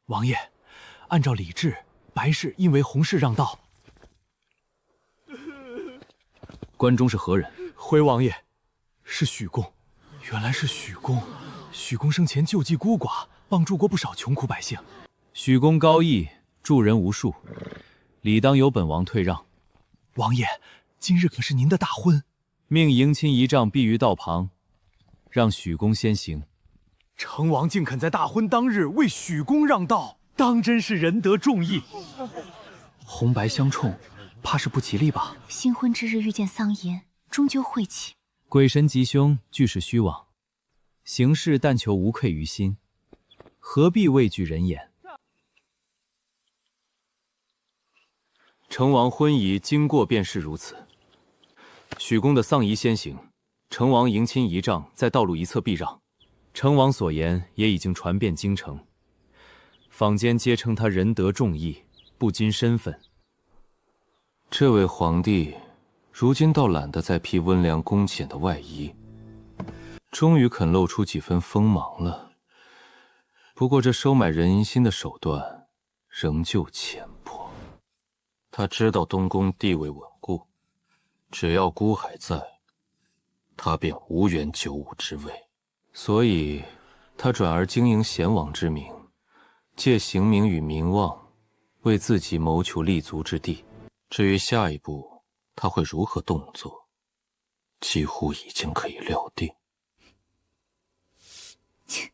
K: 王爷，按照礼制，白氏因为洪氏让道。
F: 关中是何人？
K: 回王爷，是许公。原来是许公。许公生前救济孤寡，帮助过不少穷苦百姓。
F: 许公高义，助人无数，理当由本王退让。
K: 王爷，今日可是您的大婚，
F: 命迎亲仪仗避于道旁，让许公先行。
K: 成王竟肯在大婚当日为许公让道，当真是仁德重义。
F: 红白相冲，怕是不吉利吧？
A: 新婚之日遇见丧淫，终究晦气。
F: 鬼神吉凶，俱是虚妄。行事但求无愧于心，何必畏惧人言？
B: 成王婚仪经过便是如此。许公的丧仪先行，成王迎亲仪仗在道路一侧避让。成王所言也已经传遍京城，坊间皆称他仁德重义，不禁身份。这位皇帝如今倒懒得再披温良恭俭的外衣，终于肯露出几分锋芒了。不过这收买人银心的手段仍旧浅薄。他知道东宫地位稳固，只要孤海在，他便无缘95之位，所以他转而经营贤王之名，借刑名与名望，为自己谋求立足之地。至于下一步他会如何动作，几乎已经可以料定。
A: 切，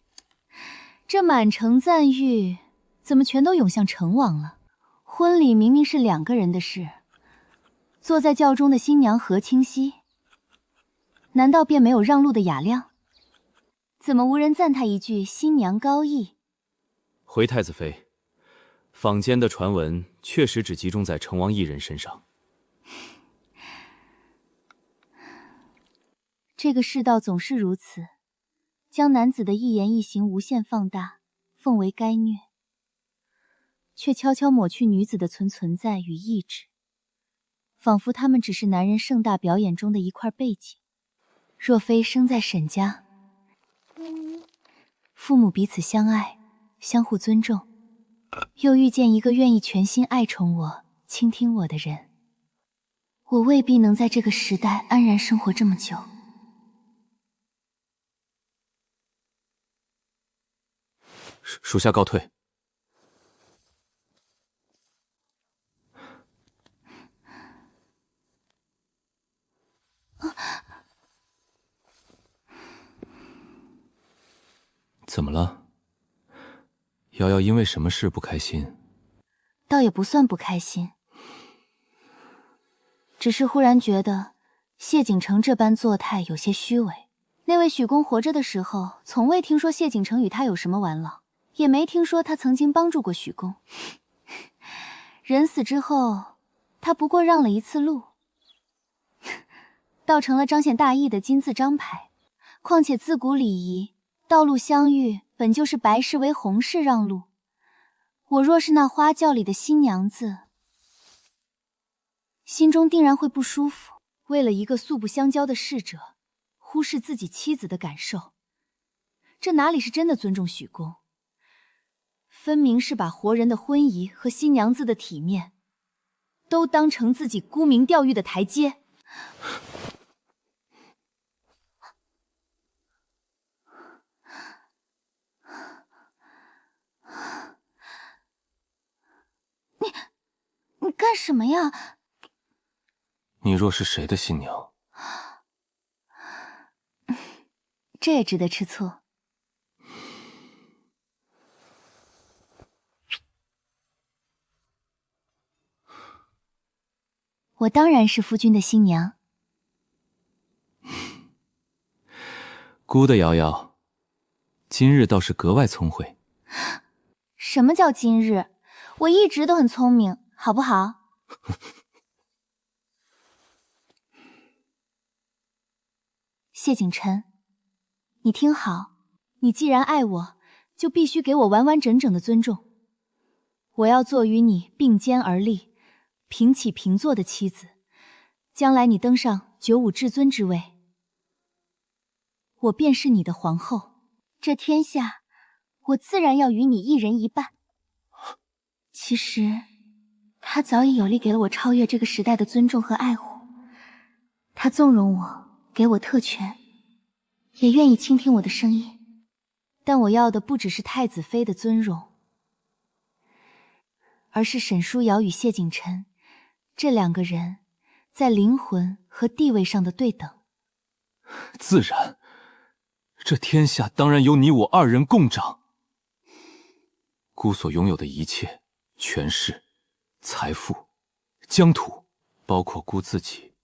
A: 这满城赞誉，怎么全都涌向成王了？婚礼明明是2个人的事，坐在轿中的新娘何清溪，难道便没有让路的雅量？怎么无人赞他一句新娘高义？
J: 回太子妃，坊间的传闻确实只集中在成王一人身上。
A: 这个世道总是如此，将男子的一言一行无限放大，奉为该虐，却悄悄抹去女子的存在与意志，仿佛他们只是男人盛大表演中的一块背景。若非生在沈家，父母彼此相爱，相互尊重，又遇见一个愿意全心爱宠我、倾听我的人，我未必能在这个时代安然生活这么久。
J: 属下告退。
B: 怎么了？瑶瑶因为什么事不开心？
A: 倒也不算不开心，只是忽然觉得谢景城这般作态有些虚伪。那位许公活着的时候，从未听说谢景城与他有什么玩闹，也没听说他曾经帮助过许公。人死之后，他不过让了一次路，倒成了彰显大义的金字招牌。况且自古礼仪，道路相遇本就是白事为红事让路。我若是那花轿里的新娘子，心中定然会不舒服。为了一个素不相交的逝者，忽视自己妻子的感受，这哪里是真的尊重许公？分明是把活人的婚仪和新娘子的体面，都当成自己沽名钓誉的台阶。你干什么呀？
B: 你若是谁的新娘？
A: 这也值得吃醋。我当然是夫君的新娘。
B: 姑的瑶瑶，今日倒是格外聪慧。
A: 什么叫今日？我一直都很聪明，好不好？谢景琛，你听好，你既然爱我，就必须给我完完整整的尊重。我要做与你并肩而立、平起平坐的妻子，将来你登上95至尊之位，我便是你的皇后。这天下，我自然要与你一人一半。其实，他早已有力给了我超越这个时代的尊重和爱护。他纵容我，给我特权，也愿意倾听我的声音。但我要的不只是太子妃的尊荣，而是沈书瑶与谢景琛这2个人在灵魂和地位上的对等。
B: 自然，这天下当然由你我2人共掌。姑所拥有的一切，权势、财富、疆土，包括姑自己，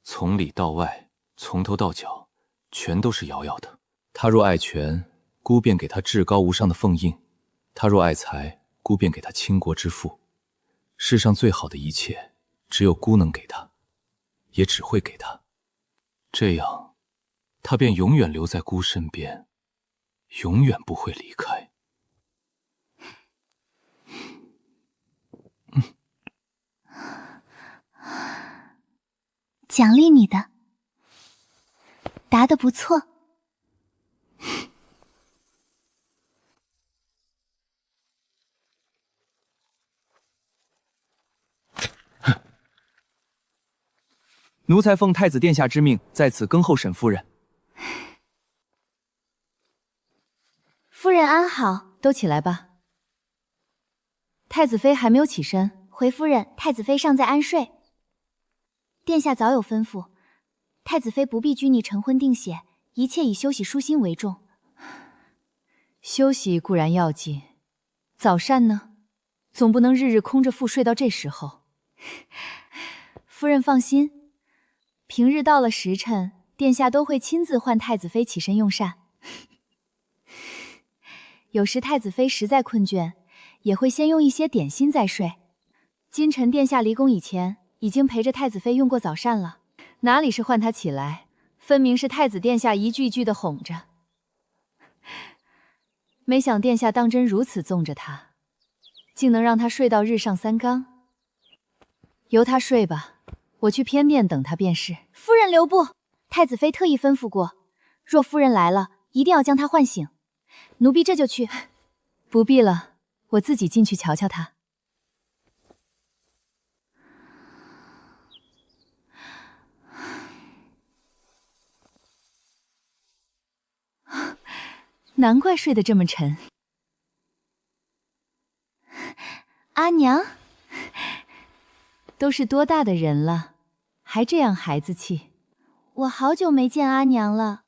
B: 从里到外，从头到脚，全都是瑶瑶的。她若爱权，姑便给她至高无上的凤印；她若爱财，姑便给她倾国之富。世上最好的一切，只有姑能给她，也只会给她。这样，她便永远留在姑身边，永远不会离开。
A: 奖励你的，答得不错。
C: 奴才奉太子殿下之命，在此恭候沈夫人。
D: 夫人安好，都起来吧。太子妃还没有起身。
A: 回夫人，太子妃尚在安睡。殿下早有吩咐，太子妃不必拘泥成婚定血，一切以休息舒心为重。
D: 休息固然要紧，早膳呢？总不能日日空着腹睡到这时候。夫人放心，平日到了时辰，殿下都会亲自唤太子妃起身用膳。有时太子妃实在困倦，也会先用一些点心再睡。今晨殿下离宫以前，已经陪着太子妃用过早膳了，哪里是唤她起来，分明是太子殿下一句一句的哄着。没想殿下当真如此纵着她，竟能让她睡到日上三竿。由她睡吧，我去偏殿等她便是。
A: 夫人留步，太子妃特意吩咐过，若夫人来了，一定要将她唤醒。奴婢这就去。
D: 不必了，我自己进去瞧瞧她。难怪睡得这么沉。
A: 阿娘，
D: 都是多大的人了，还这样孩子气。
A: 我好久没见阿娘了。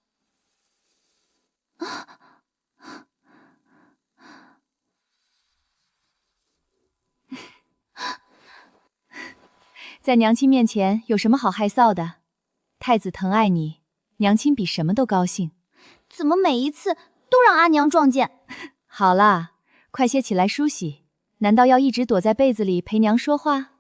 D: 在娘亲面前有什么好害臊的？太子疼爱你，娘亲比什么都高兴。
A: 怎么每一次都让阿娘撞见？
D: 好啦，快些起来梳洗。难道要一直躲在被子里陪娘说话？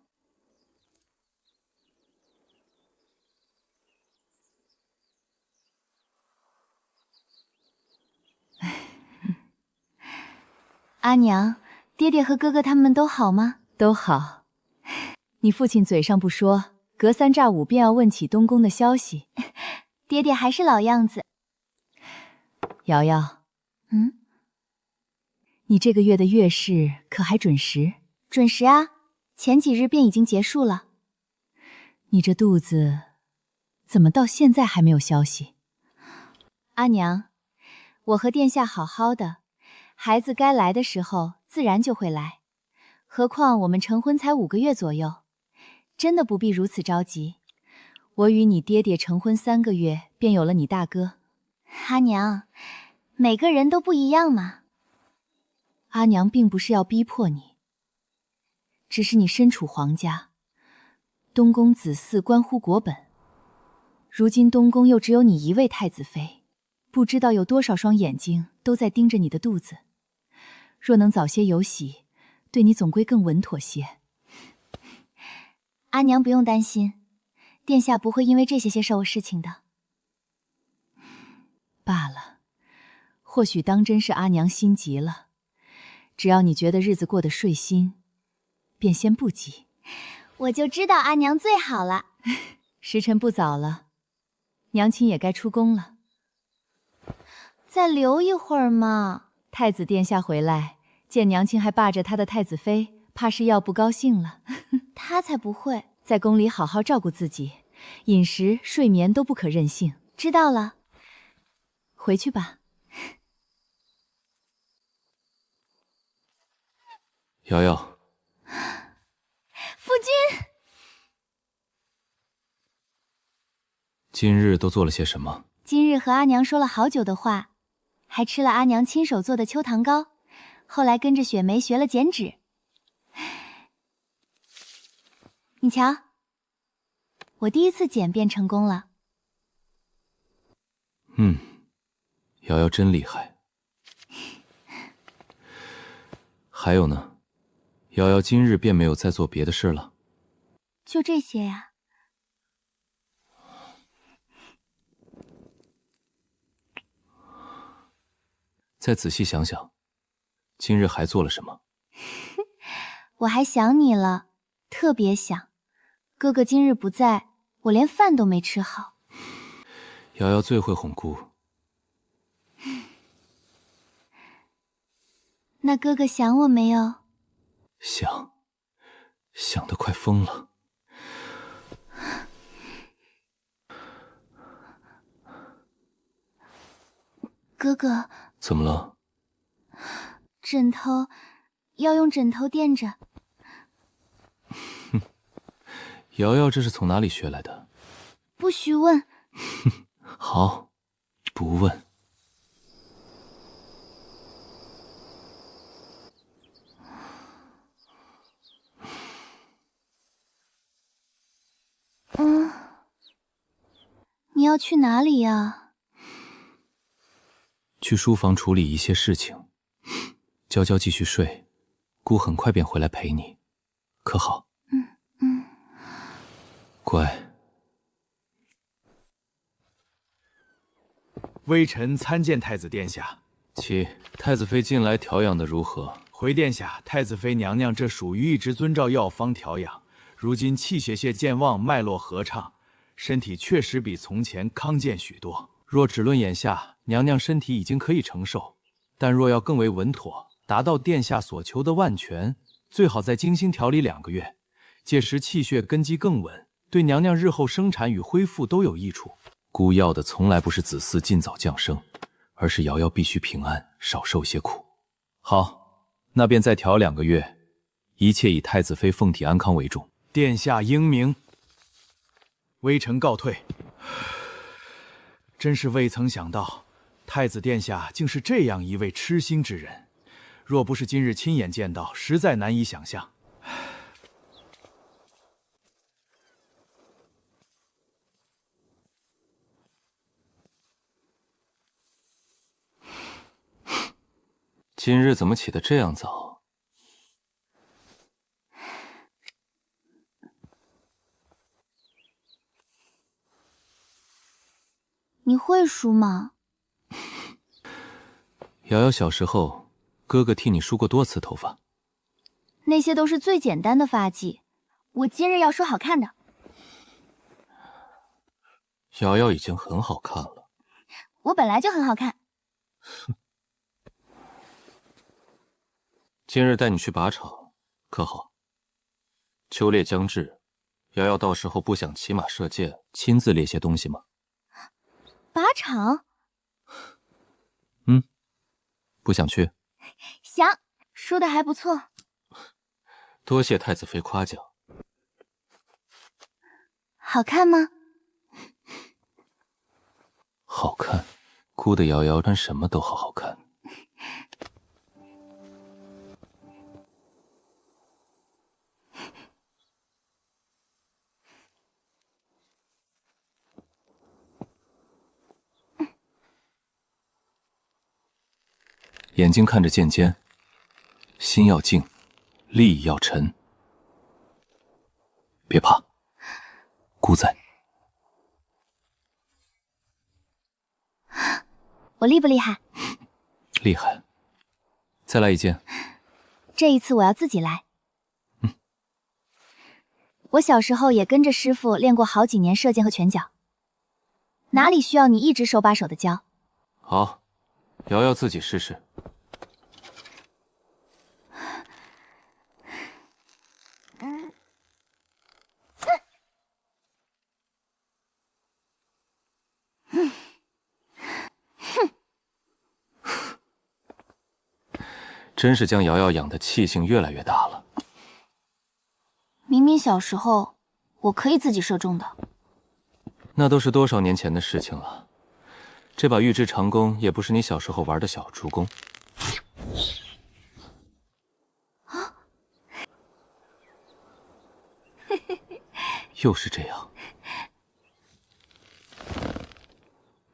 A: 阿娘，爹爹和哥哥他们都好吗？
D: 都好。你父亲嘴上不说，隔三差五便要问起东宫的消息。
A: 爹爹还是老样子。
D: 瑶瑶，你这个月的月事可还准时？
A: 准时啊，前几日便已经结束了。
D: 你这肚子怎么到现在还没有消息？阿娘，我和殿下好好的，孩子该来的时候自然就会来。何况我们成婚才5个月左右，真的不必如此着急。我与你爹爹成婚3个月，便有了你大哥。
A: 阿娘，每个人都不一样嘛。
D: 阿娘并不是要逼迫你，只是你身处皇家，东宫子嗣关乎国本。如今东宫又只有你一位太子妃，不知道有多少双眼睛都在盯着你的肚子。若能早些有喜，对你总归更稳妥些。
A: 阿娘不用担心，殿下不会因为这些事我事情的。
D: 罢了，或许当真是阿娘心急了。只要你觉得日子过得顺心，便先不急。
A: 我就知道阿娘最好了。
D: 时辰不早了，娘亲也该出宫了。
A: 再留一会儿嘛。
D: 太子殿下回来，见娘亲还霸着他的太子妃，怕是要不高兴了。
A: 他才不会。
D: 在宫里好好照顾自己，饮食睡眠都不可任性。
A: 知道了。
D: 回去吧。
B: 瑶瑶，
A: 夫君，
B: 今日都做了些什么？
A: 今日和阿娘说了好久的话，还吃了阿娘亲手做的秋糖糕，后来跟着雪梅学了剪纸。你瞧，我第一次剪便成功了。
B: 瑶瑶真厉害。还有呢？瑶瑶今日便没有再做别的事了？
A: 就这些呀。
B: 再仔细想想，今日还做了什么？
A: 我还想你了，特别想。哥哥今日不在，我连饭都没吃好。
B: 瑶瑶最会哄姑。
A: 那哥哥想我没有？
B: 想得快疯了。
A: 哥哥，
B: 怎么了？
A: 枕头要用枕头垫着。
B: 瑶瑶这是从哪里学来的？
A: 不许问。
B: 好，不问。
A: 你要去哪里呀？
B: 去书房处理一些事情。娇娇继续睡，姑很快便回来陪你，可好？乖。
I: 微臣参见太子殿下。
B: 起，太子妃近来调养的如何？
I: 回殿下，太子妃娘娘这属于一直遵照药方调养，如今气血线健旺，脉络和畅，身体确实比从前康健许多。
B: 若只论眼下，娘娘身体已经可以承受，但若要更为稳妥，达到殿下所求的万全，最好再精心调理2个月，届时气血根基更稳，对娘娘日后生产与恢复都有益处。姑要的从来不是子嗣尽早降生，而是瑶瑶必须平安，少受些苦。好，那便再调2个月，一切以太子妃凤体安康为重。
I: 殿下英明。微臣告退。真是未曾想到，太子殿下竟是这样一位痴心之人。若不是今日亲眼见到，实在难以想象。
B: 今日怎么起得这样早？
A: 你会梳吗？
B: 瑶瑶小时候，哥哥替你梳过多次头发。
A: 那些都是最简单的发髻，我今日要梳好看的。
B: 瑶瑶已经很好看了。
A: 我本来就很好看。
B: 今日带你去靶场，可好？秋猎将至，瑶瑶到时候不想骑马射箭，亲自猎些东西吗？
A: 靶场？
B: 不想去？
A: 想，梳的还不错。
B: 多谢太子妃夸奖。
A: 好看吗？
B: 好看，姑的瑶瑶穿什么都好看。眼睛看着剑尖，心要静，力要沉。别怕，姑在。
A: 我厉不厉害？
B: 厉害。再来一件。
A: 这一次我要自己来。我小时候也跟着师傅练过好几年射箭和拳脚，哪里需要你一直手把手的教？
B: 好，瑶瑶自己试试。真是将瑶瑶养的气性越来越大了。
A: 明明小时候我可以自己射中的。
B: 那都是多少年前的事情了。这把玉质长弓也不是你小时候玩的小竹弓。又是这样。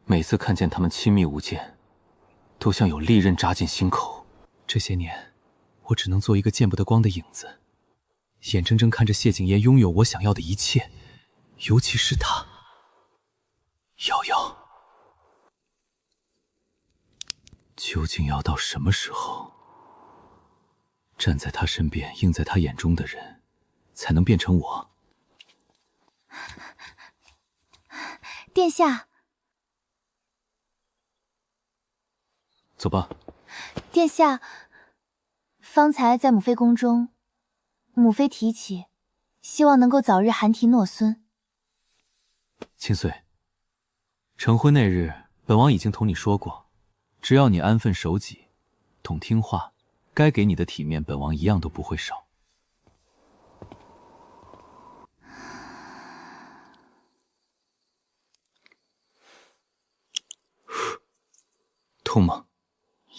B: 每次看见他们亲密无间，都像有利刃扎进心口。这些年，我只能做一个见不得光的影子，眼睁睁看着谢景烨拥有我想要的一切，尤其是他，瑶瑶。究竟要到什么时候，站在他身边，映在他眼中的人，才能变成我？
A: 殿下，
B: 走吧。
A: 殿下，方才在母妃宫中，母妃提起，希望能够早日含啼诺孙。
B: 清岁，成婚那日，本王已经同你说过，
F: 只要你安分守己，懂听话，该给你的体面，本王一样都不会少。痛吗？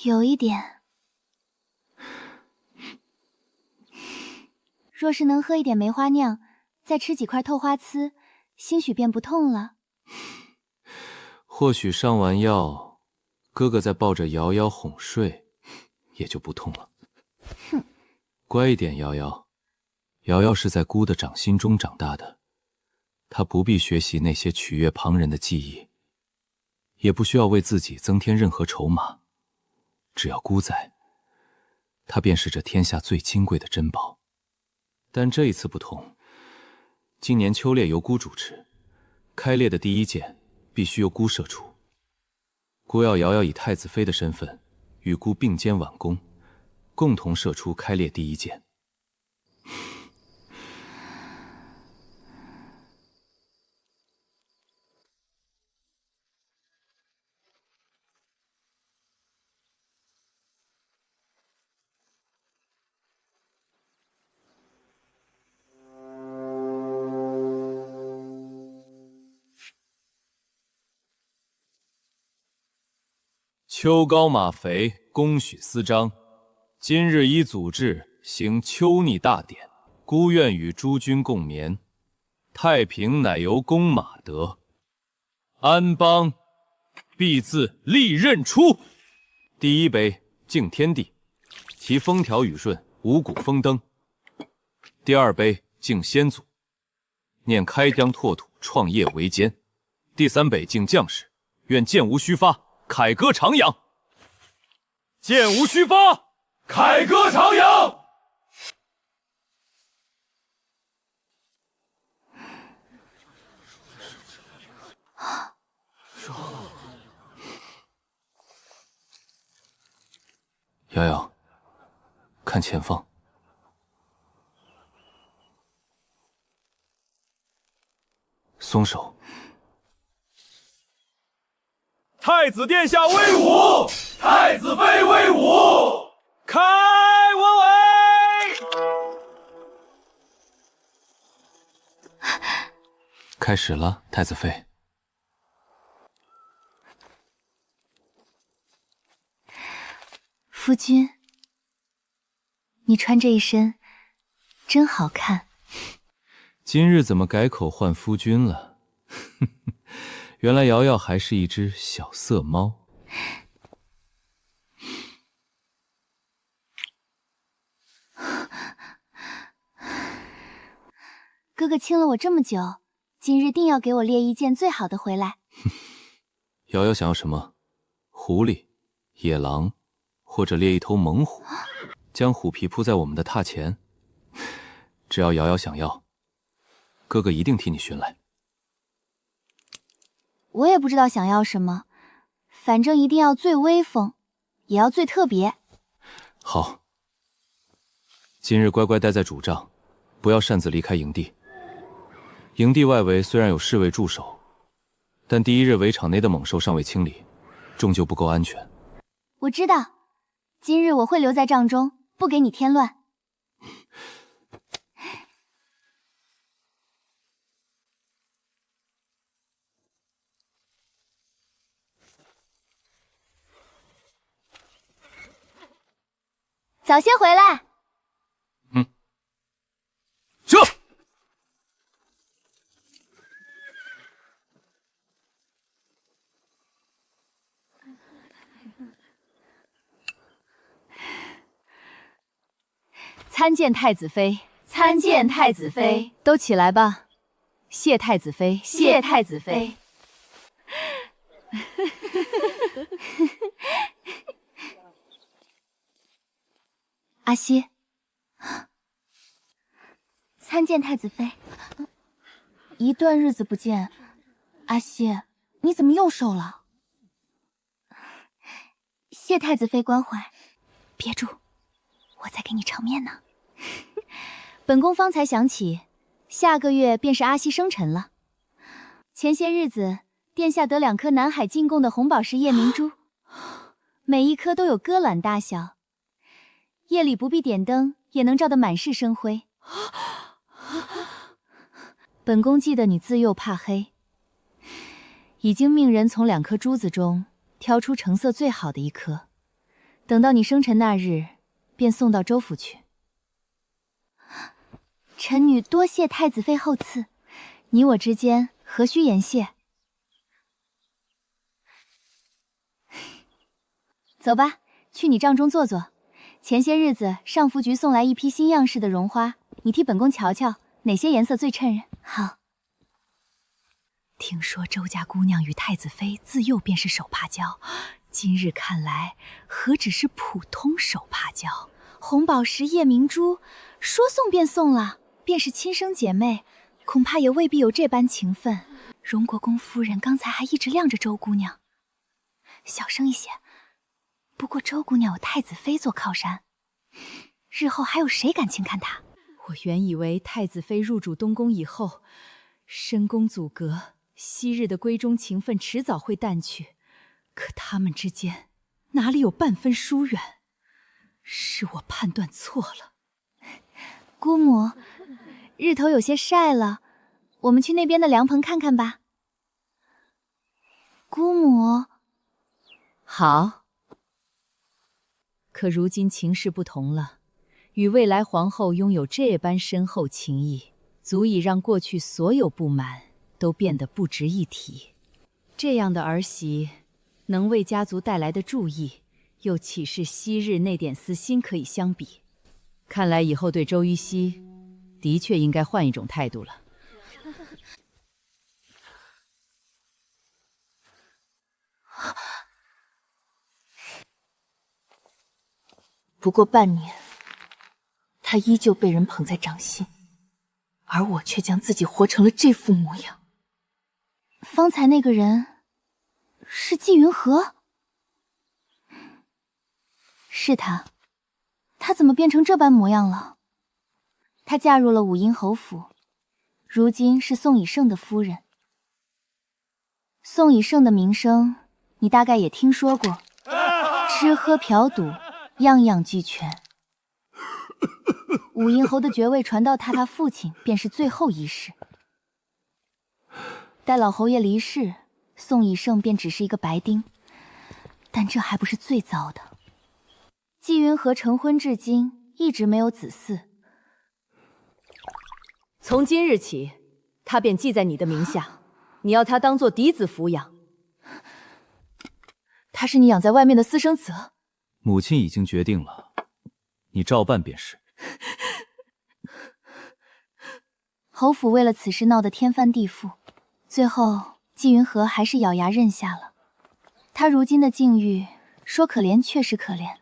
A: 有一点。若是能喝一点梅花酿，再吃几块透花刺，兴许便不痛了。
B: 或许上完药，哥哥再抱着瑶瑶哄睡，也就不痛了。
A: 哼，
B: 乖一点，瑶瑶。瑶瑶是在姑的掌心中长大的，她不必学习那些取悦旁人的技艺，也不需要为自己增添任何筹码。只要姑在，她便是这天下最金贵的珍宝。但这一次不同，今年秋猎由姑主持，开猎的第一箭必须由姑射出。姑要瑶瑶以太子妃的身份，与姑并肩挽弓，共同射出开猎第一箭。秋高马肥，恭许司章。今日依祖制行秋逆大典，孤愿与诸君共眠。太平乃由公马得，安邦必自利刃出。第一杯敬天地，其风调雨顺，五谷丰登。第二杯敬先祖，念开疆拓土，创业维艰。第三杯敬将士，愿箭无虚发，凯歌长扬。箭无虚发，凯歌长扬。瑶瑶，看前方。松手。
C: 太子殿下威武！太子妃威武！开文为！
B: 开始了，太子妃。
A: 夫君，你穿这一身真好看。
B: 今日怎么改口唤夫君了？原来瑶瑶还是一只小色猫。
A: 哥哥亲了我这么久，今日定要给我猎一件最好的回来。
B: 瑶瑶想要什么？狐狸、野狼，或者猎一头猛虎，将虎皮铺在我们的榻前。只要瑶瑶想要，哥哥一定替你寻来。
A: 我也不知道想要什么，反正一定要最威风，也要最特别。
B: 好，今日乖乖待在主帐，不要擅自离开营地。营地外围虽然有侍卫驻守，但第一日围场内的猛兽尚未清理，终究不够安全。
A: 我知道，今日我会留在帐中，不给你添乱。早些回来。
B: 这。
D: 参见太子妃，
E: 参见太子妃。
D: 都起来吧。谢太子妃，
E: 谢太子妃。
A: 阿西，参见太子妃。一段日子不见，阿西，你怎么又瘦了？谢太子妃关怀。憋住，我在给你盛面呢。本宫方才想起，下个月便是阿西生辰了。前些日子，殿下得2颗南海进贡的红宝石夜明珠，每一颗都有鸽卵大小，夜里不必点灯也能照得满室生辉。本宫记得你自幼怕黑，已经命人从2颗珠子中挑出成色最好的1颗，等到你生辰那日，便送到州府去。臣女多谢太子妃厚赐，你我之间何须言谢？走吧，去你帐中坐坐。前些日子上福局送来一批新样式的绒花，你替本宫瞧瞧，哪些颜色最衬人？好。
L: 听说周家姑娘与太子妃自幼便是手帕交，今日看来何止是普通手帕交，
A: 红宝石、夜明珠，说送便送了，便是亲生姐妹，恐怕也未必有这般情分。
L: 荣国公夫人刚才还一直晾着周姑娘，小声一些。不过周姑娘有太子妃做靠山，日后还有谁敢轻看她？我原以为太子妃入主东宫以后，深宫阻隔，昔日的闺中情分迟早会淡去，可他们之间哪里有半分疏远？是我判断错了。
A: 姑母，日头有些晒了，我们去那边的凉棚看看吧。姑母，
L: 好。可如今情势不同了，与未来皇后拥有这般深厚情谊，足以让过去所有不满都变得不值一提。这样的儿媳，能为家族带来的注意，又岂是昔日那点私心可以相比？看来以后对周於熙，的确应该换一种态度了。
A: 不过半年，他依旧被人捧在掌心，而我却将自己活成了这副模样。方才那个人是纪云禾？是他，他怎么变成这般模样了？她嫁入了武阴侯府，如今是宋以盛的夫人。宋以盛的名声，你大概也听说过，吃喝嫖赌样样俱全。武阴侯的爵位传到他父亲，便是最后一世。待老侯爷离世，宋以盛便只是一个白丁。但这还不是最糟的。纪云禾成婚至今，一直没有子嗣。
L: 从今日起，他便记在你的名下，你要他当做嫡子抚养。
A: 他是你养在外面的私生子？
F: 母亲已经决定了，你照办便是。
A: 侯府为了此事闹得天翻地覆，最后纪云禾还是咬牙认下了。他如今的境遇，说可怜确实可怜，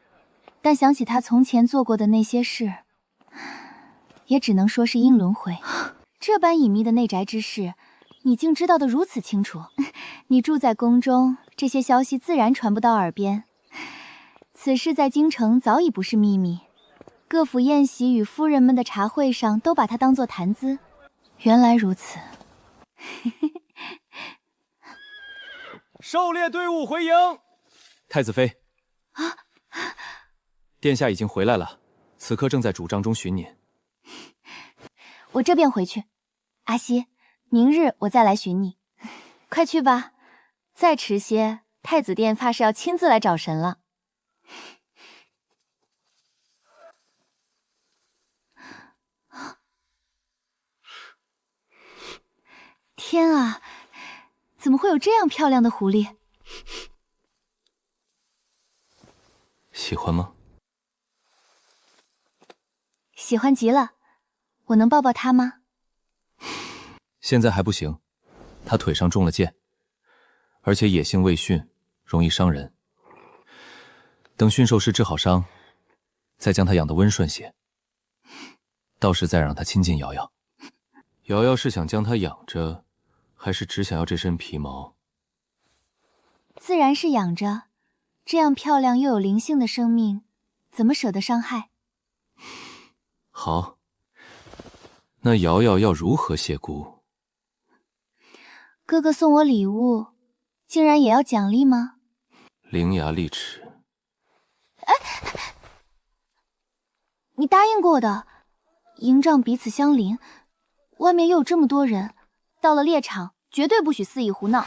A: 但想起他从前做过的那些事，也只能说是因轮回。这般隐秘的内宅之事，你竟知道得如此清楚。你住在宫中，这些消息自然传不到耳边。此事在京城早已不是秘密，各府宴席与夫人们的茶会上都把它当作谈资。原来如此。
C: 狩猎队伍回营。
F: 太子妃，殿下已经回来了，此刻正在主帐中寻您。
A: 我这便回去。阿西，明日我再来寻你。快去吧，再迟些，太子殿怕是要亲自来找神了。天啊，怎么会有这样漂亮的狐狸？
B: 喜欢吗？
A: 喜欢极了。我能抱抱它吗？
F: 现在还不行，他腿上中了箭，而且野性未驯，容易伤人。等驯兽师治好伤，再将他养得温顺些，到时再让他亲近瑶瑶。
B: 瑶瑶是想将他养着，还是只想要这身皮毛？
A: 自然是养着，这样漂亮又有灵性的生命，怎么舍得伤害？
B: 好，那瑶瑶要如何谢姑？
A: 哥哥送我礼物，竟然也要奖励吗？
B: 伶牙俐齿，
A: 答应过的，营帐彼此相邻，外面又有这么多人，到了猎场绝对不许肆意胡闹。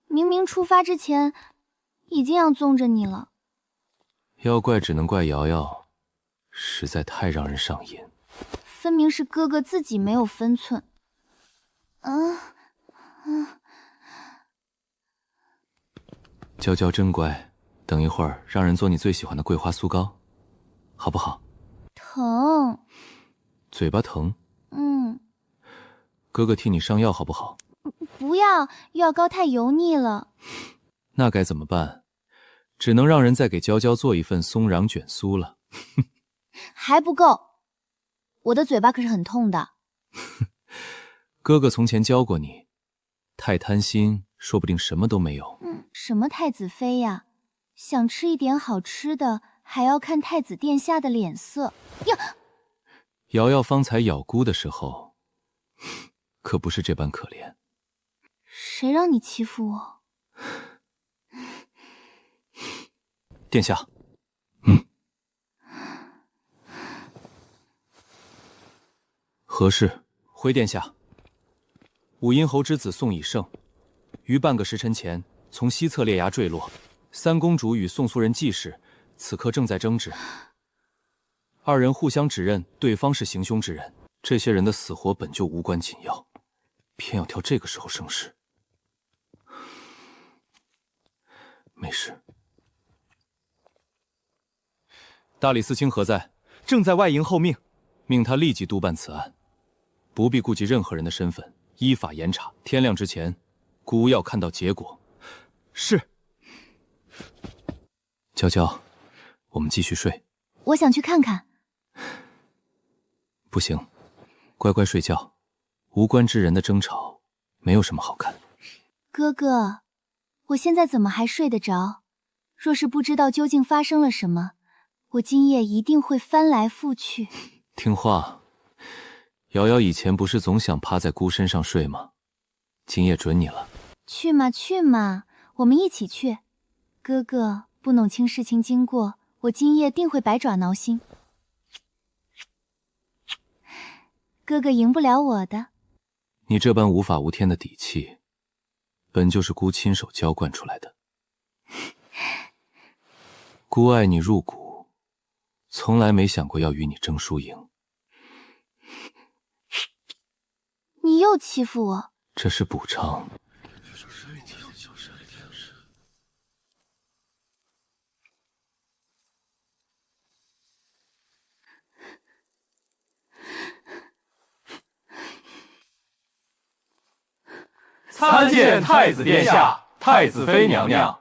A: 明明出发之前已经要纵着你了。
B: 要怪只能怪瑶瑶，实在太让人上瘾。
A: 分明是哥哥自己没有分寸。
B: 娇娇真乖，等一会儿让人做你最喜欢的桂花酥糕，好不好？
A: 疼。
B: 嘴巴疼？哥哥替你上药好不好？
A: 不要，药膏太油腻了。
B: 那该怎么办？只能让人再给娇娇做一份松瓤卷酥了。
A: 还不够，我的嘴巴可是很痛的。
B: 哥哥从前教过你，太贪心，说不定什么都没有。
A: 什么太子妃呀？想吃一点好吃的，还要看太子殿下的脸色呀。
B: 瑶瑶方才咬姑的时候，可不是这般可怜。
A: 谁让你欺负我？
F: 殿下。
B: 何事？
F: 回殿下，武阴侯之子宋以胜，于半个时辰前从西侧烈崖坠落。三公主与宋苏人季氏此刻正在争执，二人互相指认对方是行凶之人。
B: 这些人的死活本就无关紧要，偏要挑这个时候生事。没事。
F: 大理寺卿何在？
C: 正在外营候命，
F: 命他立即督办此案，不必顾及任何人的身份，依法严查。天亮之前，姑要看到结果。
C: 是。
B: 娇娇，我们继续睡。
A: 我想去看看。
B: 不行，乖乖睡觉。无关之人的争吵，没有什么好看。
A: 哥哥，我现在怎么还睡得着？若是不知道究竟发生了什么，我今夜一定会翻来覆去。
B: 听话。瑶瑶以前不是总想趴在姑身上睡吗？今夜准你了。
A: 去嘛去嘛，我们一起去。哥哥不弄清事情经过，我今夜定会百爪挠心。哥哥赢不了我的。
B: 你这般无法无天的底气，本就是姑亲手浇灌出来的。姑爱你入骨，从来没想过要与你争输赢。
A: 你又欺负我，
B: 这是补偿。
M: 参见太子殿下、太子妃娘娘。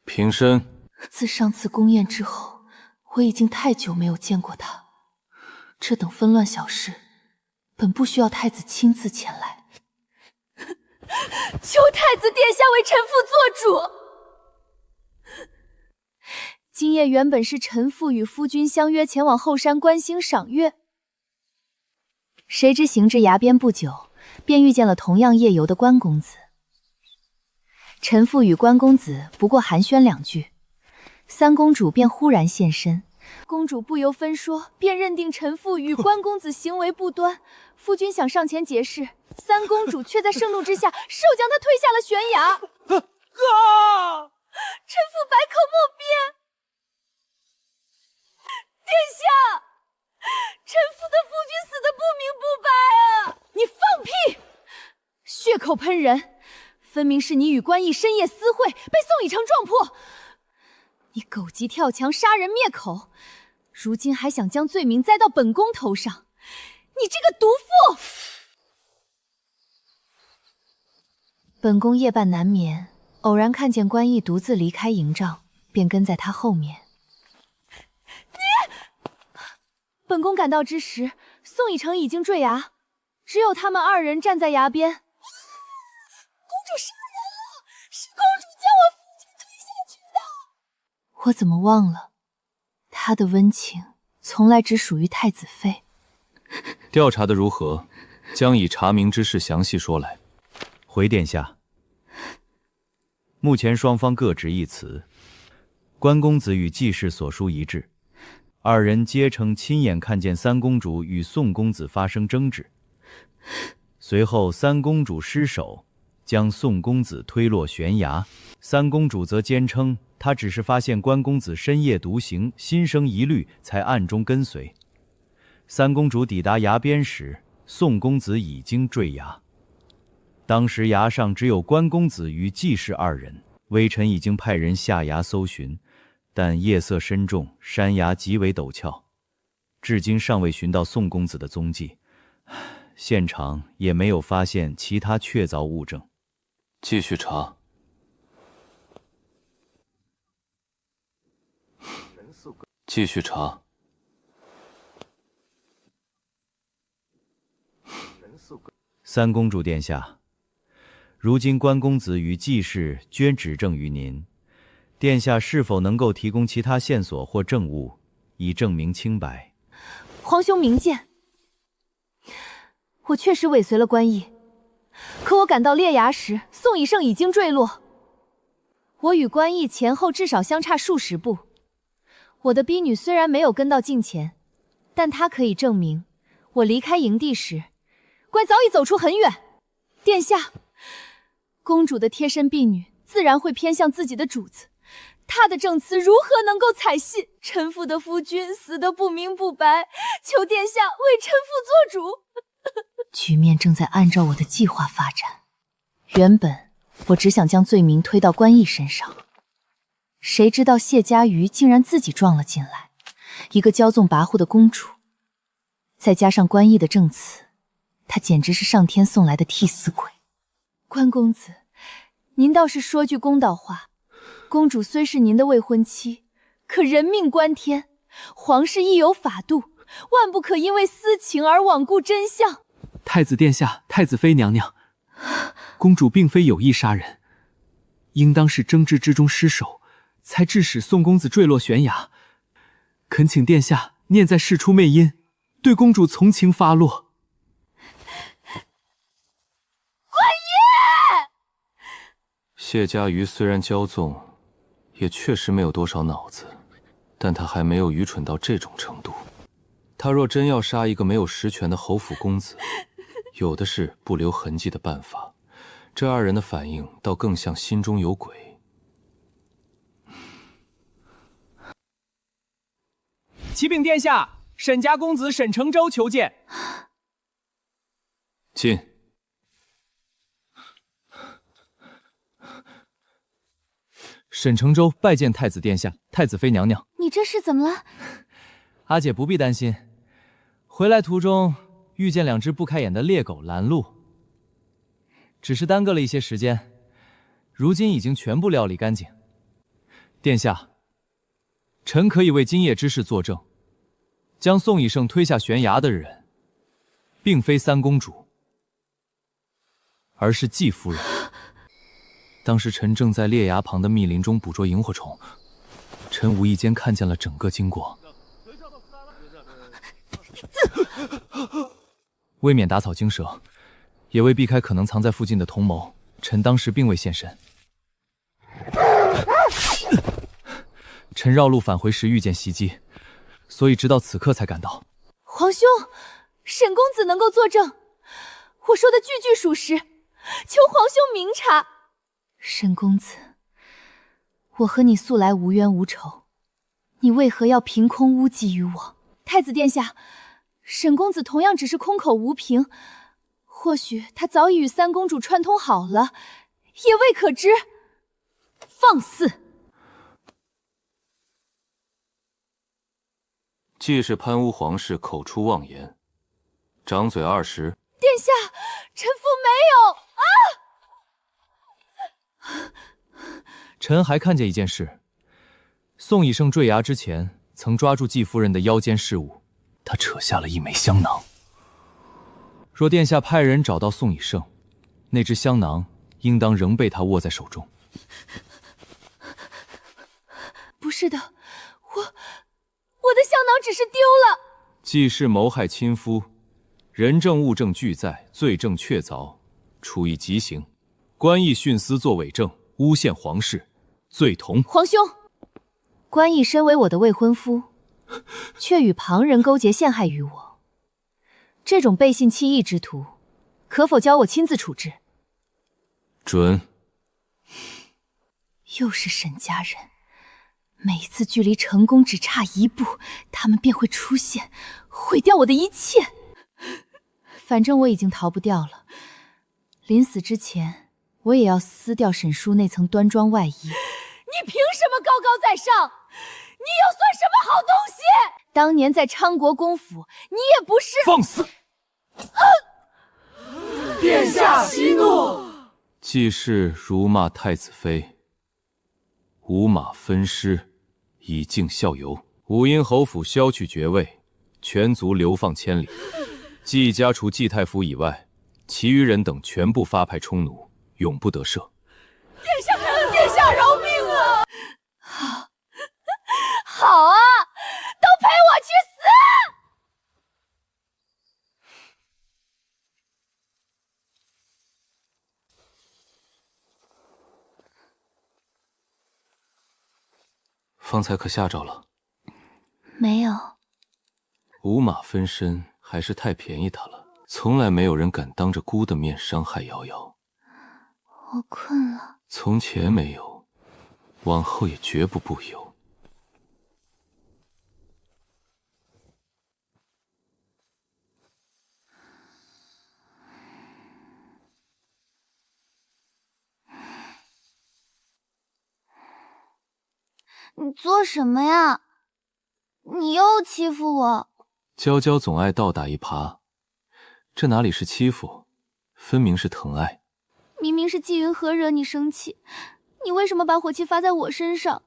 B: 平身。
E: 自上次宫宴之后，我已经太久没有见过他。这等纷乱小事，本不需要太子亲自前来。
N: 求太子殿下为臣妇做主。
E: 今夜原本是臣妇与夫君相约前往后山观星赏月，
D: 谁知行至崖边不久，便遇见了同样夜游的关公子。臣妇与关公子不过寒暄两句，三公主便忽然现身。
E: 公主不由分说，便认定臣妇与关公子行为不端。夫君想上前解释，三公主却在盛怒之下，手将他推下了悬崖。臣妇百口莫辩。殿下，臣妇的夫君死得不明不白啊！
D: 你放屁！血口喷人，分明是你与关毅深夜私会，被宋以诚撞破。你狗急跳墙，杀人灭口，如今还想将罪名栽到本宫头上，你这个毒妇！本宫夜半难眠，偶然看见关毅独自离开营帐，便跟在他后面。本宫赶到之时，宋以诚已经坠崖，只有他们二人站在崖边。
N: 公主杀人了，是公主将我夫君推下去的。
D: 我怎么忘了，他的温情从来只属于太子妃。
B: 调查的如何？将以查明之事详细说来。
F: 回殿下，目前双方各执一词。关公子与季氏所书一致，二人皆称亲眼看见三公主与宋公子发生争执。随后三公主失手，将宋公子推落悬崖。三公主则坚称，她只是发现关公子深夜独行，心生疑虑，才暗中跟随。三公主抵达崖边时，宋公子已经坠崖。当时崖上只有关公子与季氏二人，微臣已经派人下崖搜寻，但夜色深重，山崖极为陡峭，至今尚未寻到宋公子的踪迹。现场也没有发现其他确凿物证。
B: 继续查。继续查。
F: 三公主殿下，如今关公子与季氏均指证于您，殿下是否能够提供其他线索或证物，以证明清白？
D: 皇兄明鉴，我确实尾随了关毅，可我赶到裂崖时，宋以胜已经坠落。我与关毅前后至少相差数十步。我的婢女虽然没有跟到近前，但她可以证明，我离开营地时，怪早已走出很远。殿下，公主的贴身婢女自然会偏向自己的主子，她的证词如何能够采信？臣妇的夫君死得不明不白，求殿下为臣妇做主。
A: 局面正在按照我的计划发展。原本我只想将罪名推到关毅身上，谁知道谢家瑜竟然自己撞了进来，一个骄纵跋扈的公主，再加上关毅的证词，她简直是上天送来的替死鬼。
D: 关公子，您倒是说句公道话，公主虽是您的未婚妻，可人命关天，皇室亦有法度，万不可因为私情而罔顾真相。
F: 太子殿下，太子妃娘娘，公主并非有意杀人，应当是争执之中失手，才致使宋公子坠落悬崖。恳请殿下念在事出魅因，对公主从轻发落。
N: 关毅！
B: 谢家瑜虽然骄纵，也确实没有多少脑子，但他还没有愚蠢到这种程度。他若真要杀一个没有实权的侯府公子，有的是不留痕迹的办法。这二人的反应倒更像心中有鬼。
C: 启禀殿下，沈家公子沈承周求见。
B: 进。
F: 沈承周拜见太子殿下、太子妃娘娘。
D: 你这是怎么了？
F: 阿姐不必担心，回来途中遇见两只不开眼的猎狗拦路，只是耽搁了一些时间，如今已经全部料理干净。殿下，臣可以为今夜之事作证，将宋以胜推下悬崖的人，并非三公主，而是季夫人。当时臣正在裂崖旁的密林中捕捉萤火虫，臣无意间看见了整个经过。为免打草惊蛇，也为避开可能藏在附近的同谋，臣当时并未现身。臣绕路返回时遇见袭击，所以直到此刻才赶到。
D: 皇兄，沈公子能够作证，我说的句句属实，求皇兄明察。
A: 沈公子，我和你素来无冤无仇，你为何要凭空诬击于我？
D: 太子殿下，沈公子同样只是空口无凭，或许他早已与三公主串通好了，也未可知。
A: 放肆！
B: 既是贪污皇室，口出妄言，掌嘴20。
D: 殿下，臣妇没有啊！
F: 臣还看见一件事，宋以胜坠崖之前曾抓住季夫人的腰间饰物，他扯下了一枚香囊。若殿下派人找到宋以胜，那只香囊应当仍被他握在手中。
D: 不是的，我的香囊只是丢了。
B: 既是谋害亲夫，人证物证俱在，罪证确凿，处以极刑。关毅徇私作伪证，诬陷皇室，罪同。
D: 皇兄，关毅身为我的未婚夫，却与旁人勾结陷害于我，这种背信弃义之徒，可否交我亲自处置？
J: 准。
D: 又是沈家人，每次距离成功只差一步，他们便会出现，毁掉我的一切。反正我已经逃不掉了，临死之前，我也要撕掉沈叔那层端庄外衣。
E: 你凭什么高高在上？你又算什么好东西？
D: 当年在昌国公府，你也不是……
J: 放肆！
M: 殿下息怒。
J: 既是辱骂太子妃，吾马分尸，以儆效尤。武阴侯府削去爵位，全族流放千里。季家除季太夫以外，其余人等全部发配充奴，永不得赦。
E: 殿下饶命啊！好啊，都陪我去死！
J: 方才可吓着了？
A: 没有。
J: 五马分身还是太便宜他了，从来没有人敢当着姑的面伤害瑶瑶。
A: 我困了。
J: 从前没有，往后也绝不有。
A: 你做什么呀？你又欺负我！
J: 娇娇总爱倒打一耙，这哪里是欺负，分明是疼爱。
A: 明明是纪云禾惹你生气，你为什么把火气发在我身上？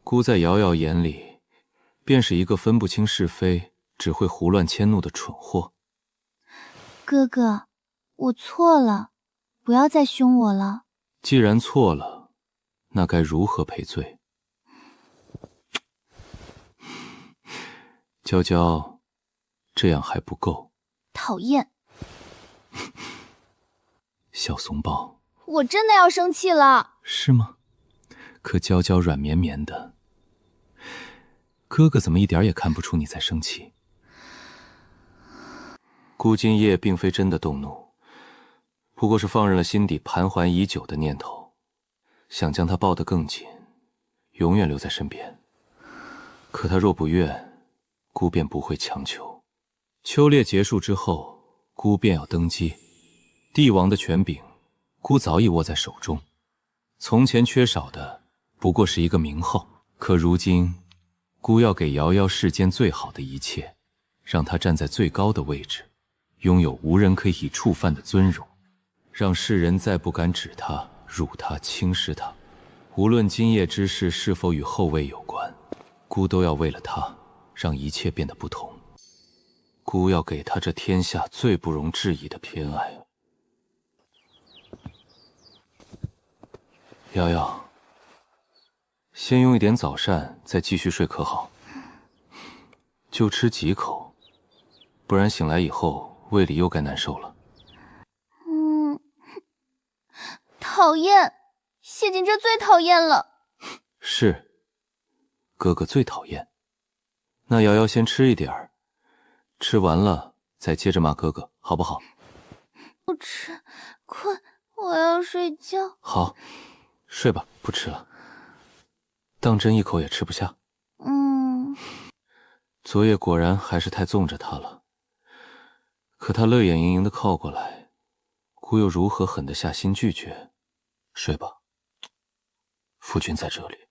J: 姑在瑶瑶眼里，便是一个分不清是非，只会胡乱迁怒的蠢货。
A: 哥哥，我错了，不要再凶我了。
J: 既然错了，那该如何赔罪？娇娇，这样还不够。
A: 讨厌。
J: 小怂包，
A: 我真的要生气了。
J: 是吗？可娇娇软绵绵的，哥哥怎么一点也看不出你在生气？姑今夜并非真的动怒，不过是放任了心底盘桓已久的念头，想将他抱得更紧，永远留在身边。可他若不愿，姑便不会强求。秋猎结束之后，姑便要登基，帝王的权柄，姑早已握在手中。从前缺少的不过是一个名号，可如今，姑要给瑶瑶世间最好的一切，让她站在最高的位置，拥有无人可以触犯的尊荣，让世人再不敢指她、辱她、轻视她。无论今夜之事是否与后位有关，姑都要为了她，让一切变得不同。姑要给她这天下最不容置疑的偏爱。瑶瑶，先用一点早膳，再继续睡可好？就吃几口，不然醒来以后胃里又该难受了。
A: 讨厌，谢锦这最讨厌了。
J: 是，哥哥最讨厌。那瑶瑶先吃一点儿，吃完了再接着骂哥哥，好不好？
A: 不吃，困，我要睡觉。
J: 好，睡吧，不吃了。当真一口也吃不下。昨夜果然还是太纵着他了。可他乐眼盈盈地靠过来，姑又如何狠得下心拒绝？睡吧，夫君在这里。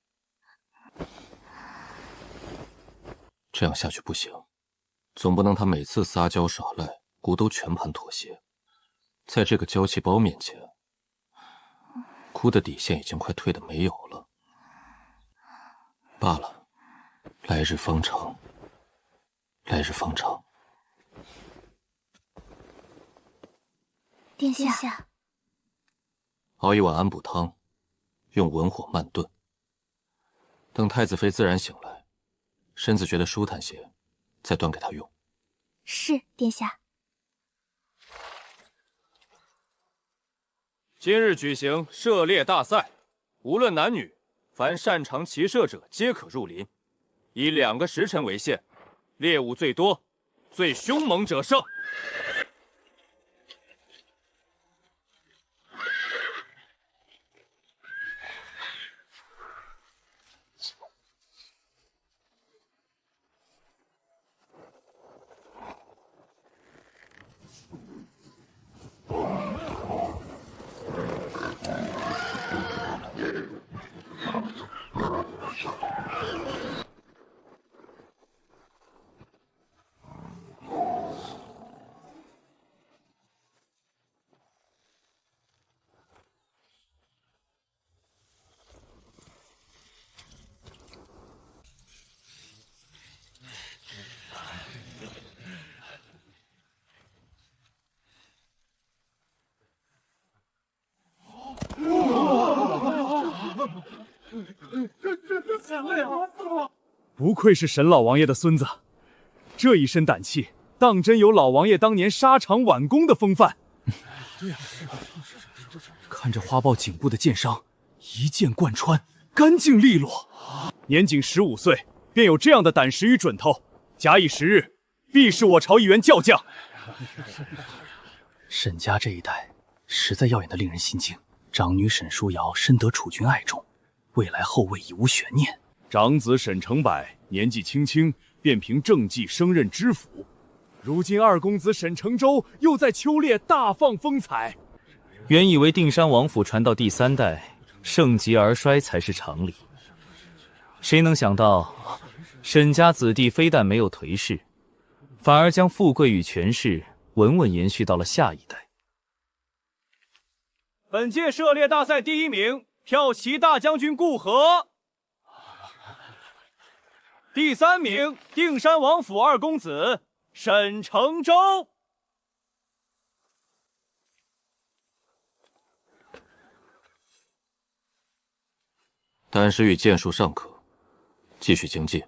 J: 这样下去不行，总不能他每次撒娇耍赖，姑都全盘妥协。在这个娇气包面前，姑的底线已经快退得没有了。罢了，来日方长，来日方长。
A: 殿下，
J: 熬一碗安补汤，用文火慢炖。等太子妃自然醒来，身子觉得舒坦些，再端给她用。
A: 是，殿下。
B: 今日举行射猎大赛，无论男女，凡擅长骑射者皆可入林，以2个时辰为限，猎物最多、最凶猛者胜。
C: 不愧是沈老王爷的孙子，这一身胆气，当真有老王爷当年沙场挽弓的风范。
F: 看着花豹颈部的剑伤，一剑贯穿，干净利落。
C: 年仅15岁，便有这样的胆识与准头，假以时日，必是我朝一员教将。
F: 沈家这一代实在耀眼的令人心惊。长女沈书瑶深得储君爱重，未来后位已无悬念。
C: 长子沈成柏年纪轻轻，便凭政绩升任知府。如今二公子沈承周又在秋猎大放风采。
J: 原以为定山王府传到第3代，盛极而衰才是常理，谁能想到，沈家子弟非但没有颓势，反而将富贵与权势稳稳延续到了下一代。
C: 本届射猎大赛第1名，骠骑大将军顾和。第3名，定山王府二公子沈承周。
B: 胆识与剑术尚可，继续精进。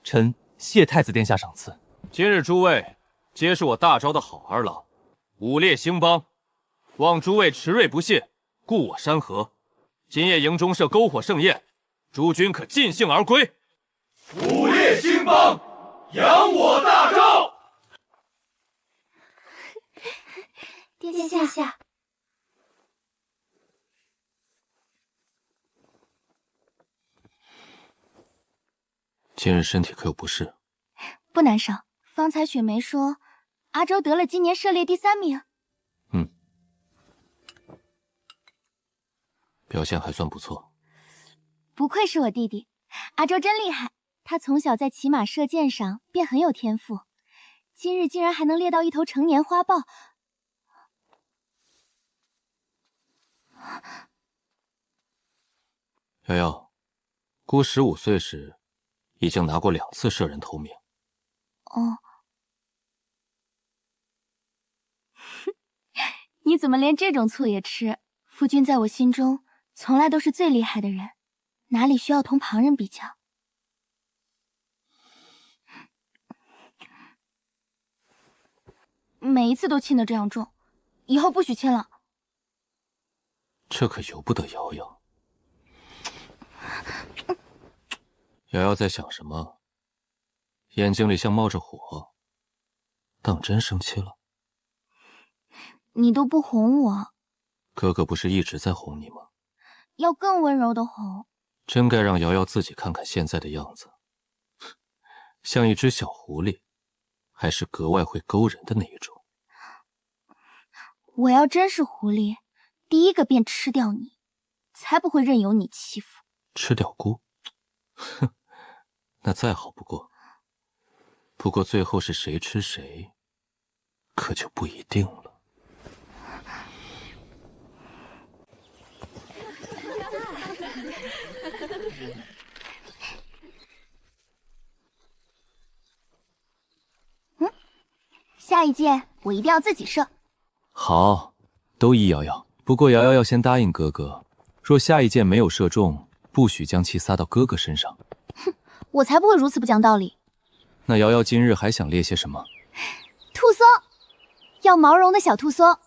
F: 臣谢太子殿下赏赐。
B: 今日诸位皆是我大招的好儿郎，武烈兴邦，望诸位持锐不懈，顾我山河。今夜营中设篝火盛宴，诸君可尽兴而归。
M: 武烈兴邦，扬我大招！
A: 殿下，
B: 今日身体可有不适？
A: 不难受。方才雪梅说，阿周得了今年射猎第3名。
B: 表现还算不错。
A: 不愧是我弟弟，阿周真厉害。他从小在骑马射箭上便很有天赋，今日竟然还能猎到一头成年花豹。
B: 瑶瑶，姑15岁时已经拿过2次射人头名。
A: 哦，你怎么连这种醋也吃？夫君在我心中从来都是最厉害的人，哪里需要同旁人比较？每一次都亲得这样重，以后不许亲了。
B: 这可由不得瑶瑶。瑶瑶在想什么？眼睛里像冒着火，当真生气了？
A: 你都不哄我，
B: 哥哥不是一直在哄你吗？
A: 要更温柔的哄。
B: 真该让瑶瑶自己看看现在的样子，像一只小狐狸，还是格外会勾人的那一种。
A: 我要真是狐狸，第一个便吃掉你，才不会任由你欺负。
B: 吃掉姑？哼，那再好不过。不过最后是谁吃谁，可就不一定了。
A: 下一届我一定要自己射。
F: 好，都依瑶瑶。不过瑶瑶要先答应哥哥，若下一箭没有射中，不许将其撒到哥哥身上。
A: 哼，我才不会如此不讲道理。
F: 那瑶瑶今日还想猎些什么？
A: 兔狲，要毛绒的小兔狲，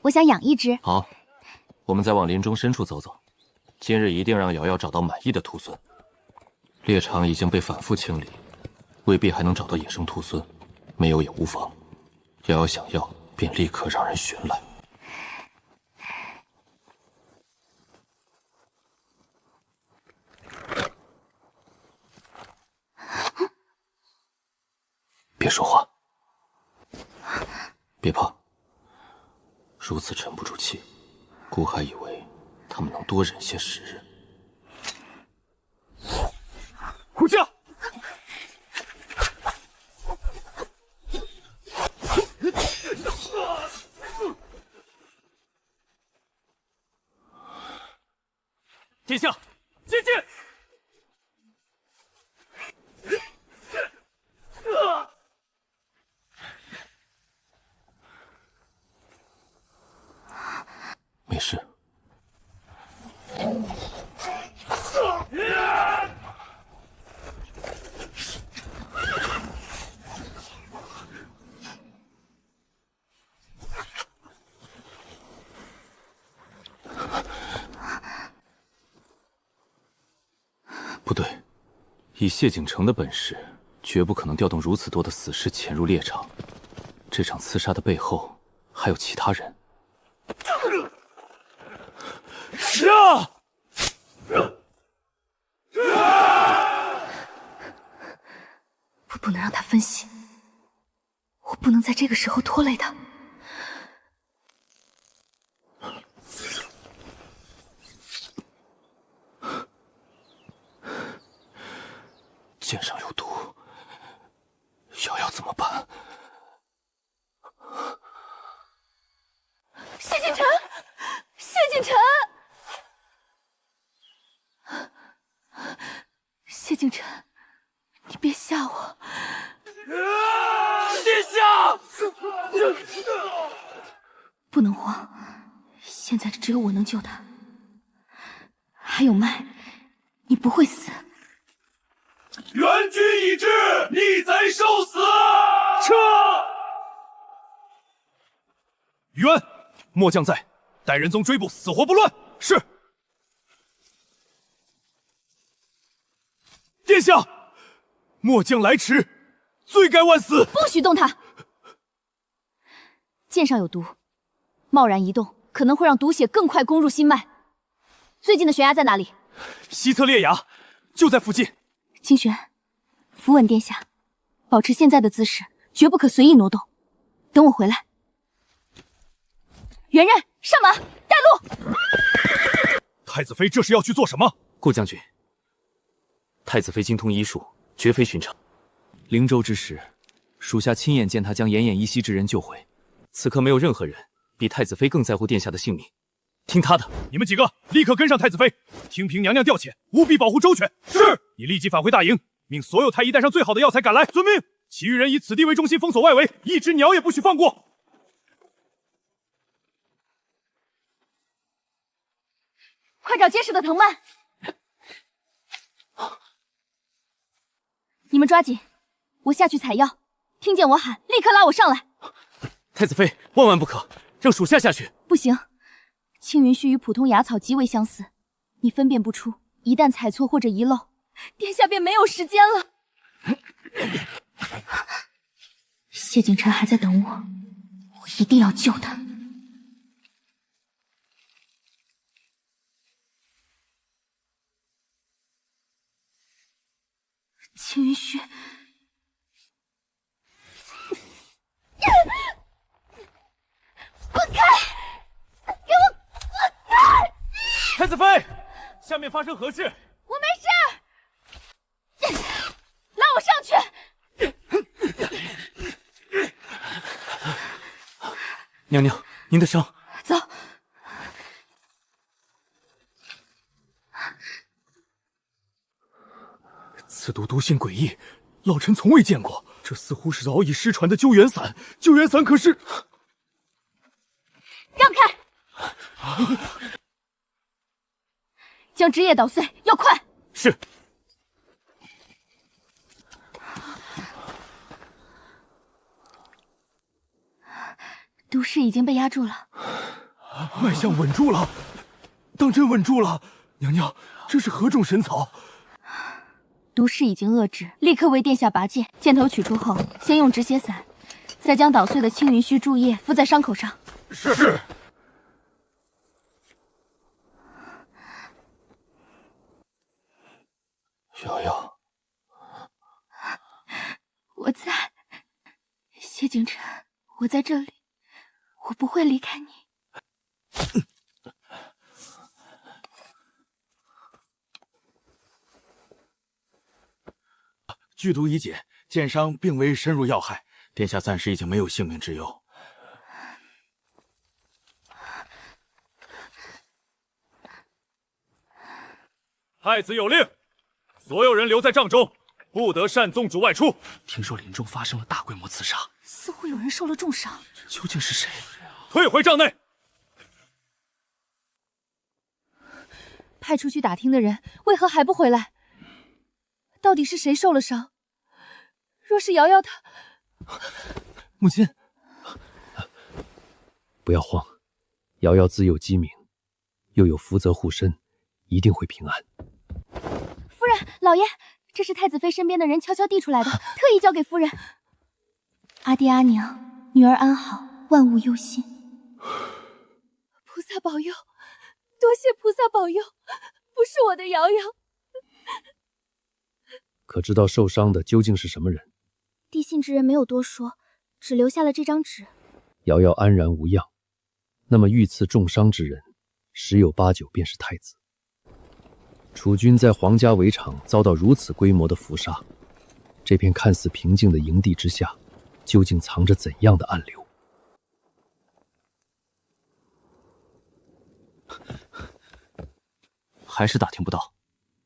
A: 我想养一只。
B: 好，我们再往林中深处走走，今日一定让瑶瑶找到满意的徒孙。猎场已经被反复清理，未必还能找到野生徒孙，没有也无妨。瑶瑶想要，便立刻让人寻来。别说话，别怕。如此沉不住气，姑还以为他们能多忍些时日。
K: 呼叫！殿下，接近！
B: 没事。不对，以谢景城的本事，绝不可能调动如此多的死士潜入猎场。这场刺杀的背后还有其他人。
E: 我不能让他分心，我不能在这个时候拖累他。
B: 剑上有毒，瑶瑶怎么办？
E: 谢景晨，谢景晨，谢景晨，你别吓我！
K: 殿下，
E: 不能慌，现在只有我能救他。还有麦，你不会死。
M: 援军已至，逆贼受死！
K: 撤！袁，末将在，待仁宗追捕，死活不乱。是。殿下，末将来迟，罪该万死。
E: 不许动他！剑上有毒，贸然移动可能会让毒血更快攻入心脉。最近的悬崖在哪里？
K: 西侧烈崖，就在附近。
E: 清玄，扶稳殿下，保持现在的姿势，绝不可随意挪动。等我回来。元任，上马，带路！
K: 太子妃这是要去做什么？
J: 顾将军，太子妃精通医术，绝非寻常。
F: 灵州之时，属下亲眼见他将奄奄一息之人救回。
J: 此刻没有任何人比太子妃更在乎殿下的性命，听他的。
K: 你们几个立刻跟上太子妃，听凭娘娘调遣，务必保护周全。是。你立即返回大营，命所有太医带上最好的药材赶来。遵命。其余人以此地为中心封锁外围，一只鸟也不许放过。
E: 快找结实的藤蔓！你们抓紧，我下去采药。听见我喊，立刻拉我上来。
J: 太子妃，万万不可，让属下下去。
E: 不行，青云须与普通芽草极为相似，你分辨不出，一旦采错或者遗漏，殿下便没有时间了。谢景晨还在等我，我一定要救他。青云须，滚开！给我滚开！
K: 太子妃，下面发生何事？
E: 我没事，拉我上去。
J: 娘娘，您的伤。
E: 走。
K: 此毒毒性诡异，老臣从未见过。这似乎是早已失传的救援伞。救援伞可是……
E: 让开！将枝叶捣碎，要快。
J: 是。
E: 毒势已经被压住了。
K: 脉象稳住了，当真稳住了。
G: 娘娘，这是何种神草？
A: 毒势已经遏制，立刻为殿下拔剑。剑头取出后，先用止血散，再将捣碎的青云须柱叶敷在伤口上。
G: 是。
B: 瑶瑶，
A: 我在，谢景琛，我在这里，我不会离开你。
I: 剧毒已解，剑伤并未深入要害，殿下暂时已经没有性命之忧。
K: 太子有令，所有人留在帐中，不得擅纵主外出。
F: 听说林中发生了大规模刺杀，
A: 似乎有人受了重伤，
F: 究竟是谁？
K: 退回帐内。
D: 派出去打听的人为何还不回来？到底是谁受了伤？若是瑶瑶她，
F: 母亲，不要慌，瑶瑶自幼机敏，又有福泽护身，一定会平安。
A: 夫人，老爷，这是太子妃身边的人悄悄递出来的，特意交给夫人。阿爹阿娘，女儿安好，万物忧心。
E: 菩萨保佑，多谢菩萨保佑，不是我的瑶瑶。
F: 可知道受伤的究竟是什么人？
A: 递信之人没有多说，只留下了这张纸。
F: 瑶瑶安然无恙，那么遇刺重伤之人，十有八九便是太子。楚军在皇家围场遭到如此规模的伏杀，这片看似平静的营地之下，究竟藏着怎样的暗流？还是打听不到。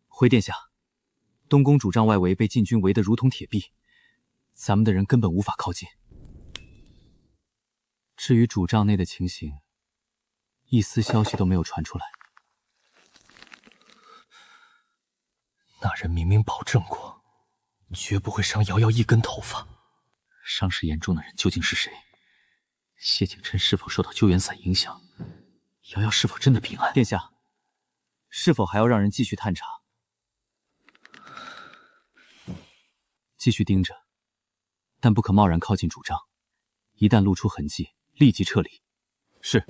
F: 回殿下，东宫主帐外围被禁军围得如同铁壁，咱们的人根本无法靠近。至于主帐内的情形，一丝消息都没有传出来。那人明明保证过，绝不会伤瑶瑶一根头发。伤势严重的人究竟是谁？谢景琛是否受到救援伞影响？瑶瑶是否真的平安？殿下，是否还要让人继续探查？继续盯着，但不可贸然靠近主帐，一旦露出痕迹，立即撤离。是。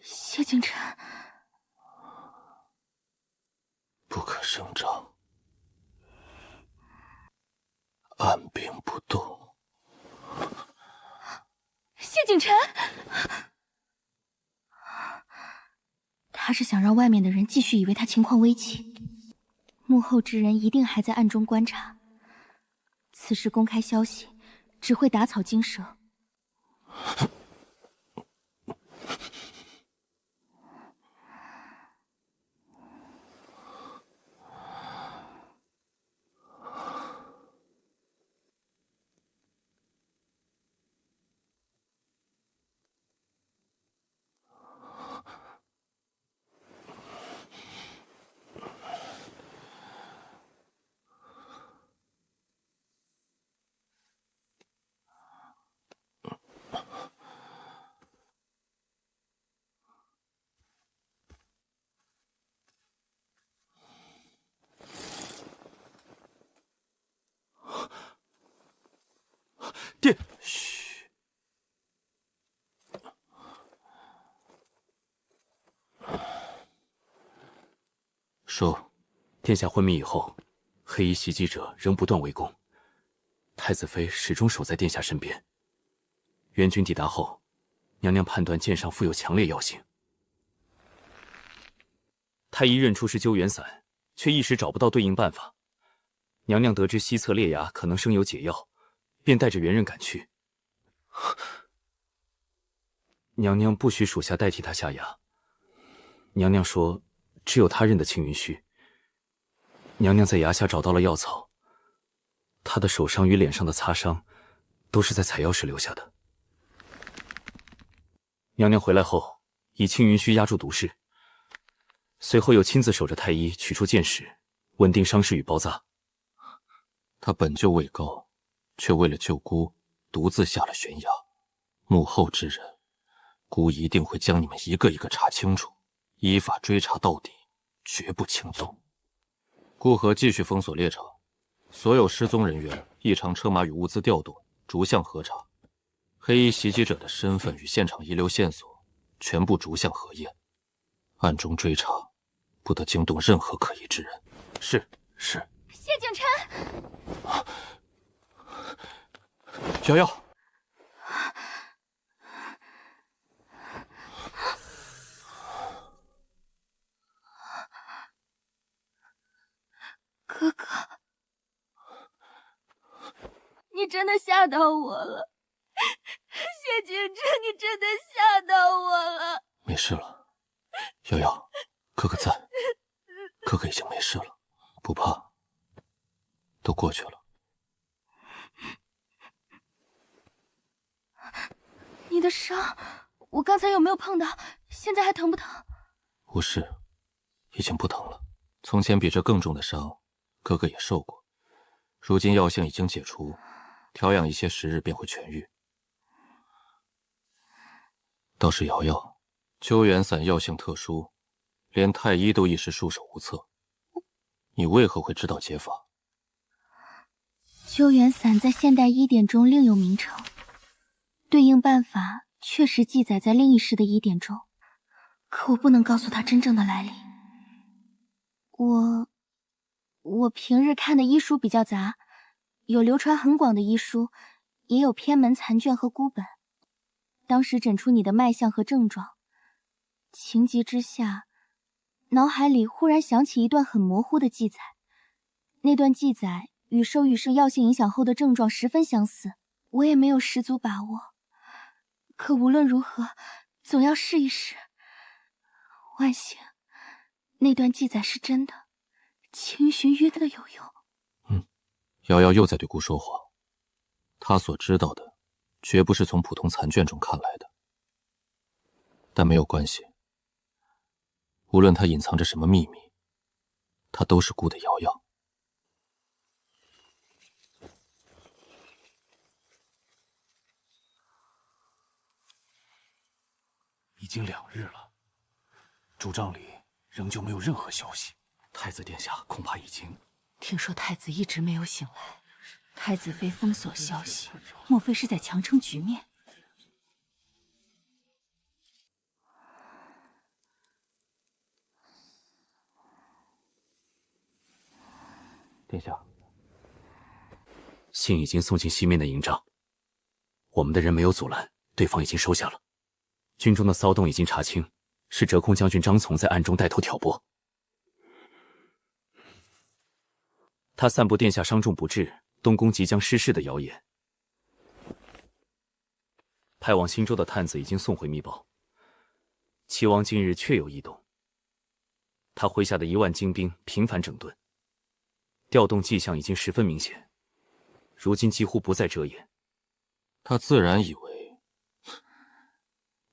A: 谢景琛，
B: 不可声张，按兵不动。
A: 谢景琛，他是想让外面的人继续以为他情况危急，幕后之人一定还在暗中观察。此时公开消息，只会打草惊蛇。
B: 殿，嘘。
J: 说，殿下昏迷以后，黑衣袭击者仍不断围攻，太子妃始终守在殿下身边。援军抵达后，娘娘判断剑上富有强烈药性。太医认出是救援伞，却一时找不到对应办法。娘娘得知西侧裂崖可能生有解药，便带着援人赶去。娘娘不许属下代替她下崖。娘娘说，只有她认得青云虚。娘娘在崖下找到了药草，她的手上与脸上的擦伤，都是在采药时留下的。娘娘回来后，以青云虚压住毒势，随后又亲自守着太医取出箭矢，稳定伤势与包扎。
B: 他本就位高，却为了救姑，独自下了悬崖。幕后之人，姑一定会将你们一个一个查清楚，依法追查到底，绝不轻纵。顾河继续封锁猎场，所有失踪人员、异常车马与物资调动，逐项核查。黑衣袭击者的身份与现场遗留线索，全部逐项核验。暗中追查，不得惊动任何可疑之人。是。
A: 谢景琛，
B: 瑶瑶，
A: 哥哥，你真的吓到我了，谢景琛，你真的吓到我了。
B: 没事了，瑶瑶，哥哥在，哥哥已经没事了，不怕，都过去了。
A: 你的伤，我刚才有没有碰到？现在还疼不疼？
B: 无事，已经不疼了。从前比这更重的伤，哥哥也受过。如今药性已经解除，调养一些时日便会痊愈。倒是瑶瑶，救援伞药性特殊，连太医都一时束手无策。你为何会知道解法？
A: 救援伞在现代医典中另有名称，对应办法确实记载在另一世的医典中，可我不能告诉他真正的来历。我平日看的医书比较杂，有流传很广的医书，也有偏门残卷和孤本。当时诊出你的脉象和症状，情急之下，脑海里忽然想起一段很模糊的记载，那段记载与受雨盛药性影响后的症状十分相似，我也没有十足把握。可无论如何，总要试一试。万幸，那段记载是真的，青寻约的有用。
B: 瑶瑶又在对姑说谎，她所知道的，绝不是从普通残卷中看来的。但没有关系，无论她隐藏着什么秘密，她都是姑的瑶瑶。
F: 已经2日了，主帐里仍旧没有任何消息。太子殿下恐怕已经……
O: 听说太子一直没有醒来，太子妃封锁消息，莫非是在强撑局面？
B: 殿下，
J: 信已经送进西面的营帐，我们的人没有阻拦，对方已经收下了。军中的骚动已经查清，是折空将军张从在暗中带头挑拨。他散布殿下伤重不治，东宫即将失势的谣言。派往新州的探子已经送回密报，齐王近日确有异动。他麾下的1万精兵频繁整顿，调动迹象已经十分明显，如今几乎不再遮掩。
B: 他自然以为，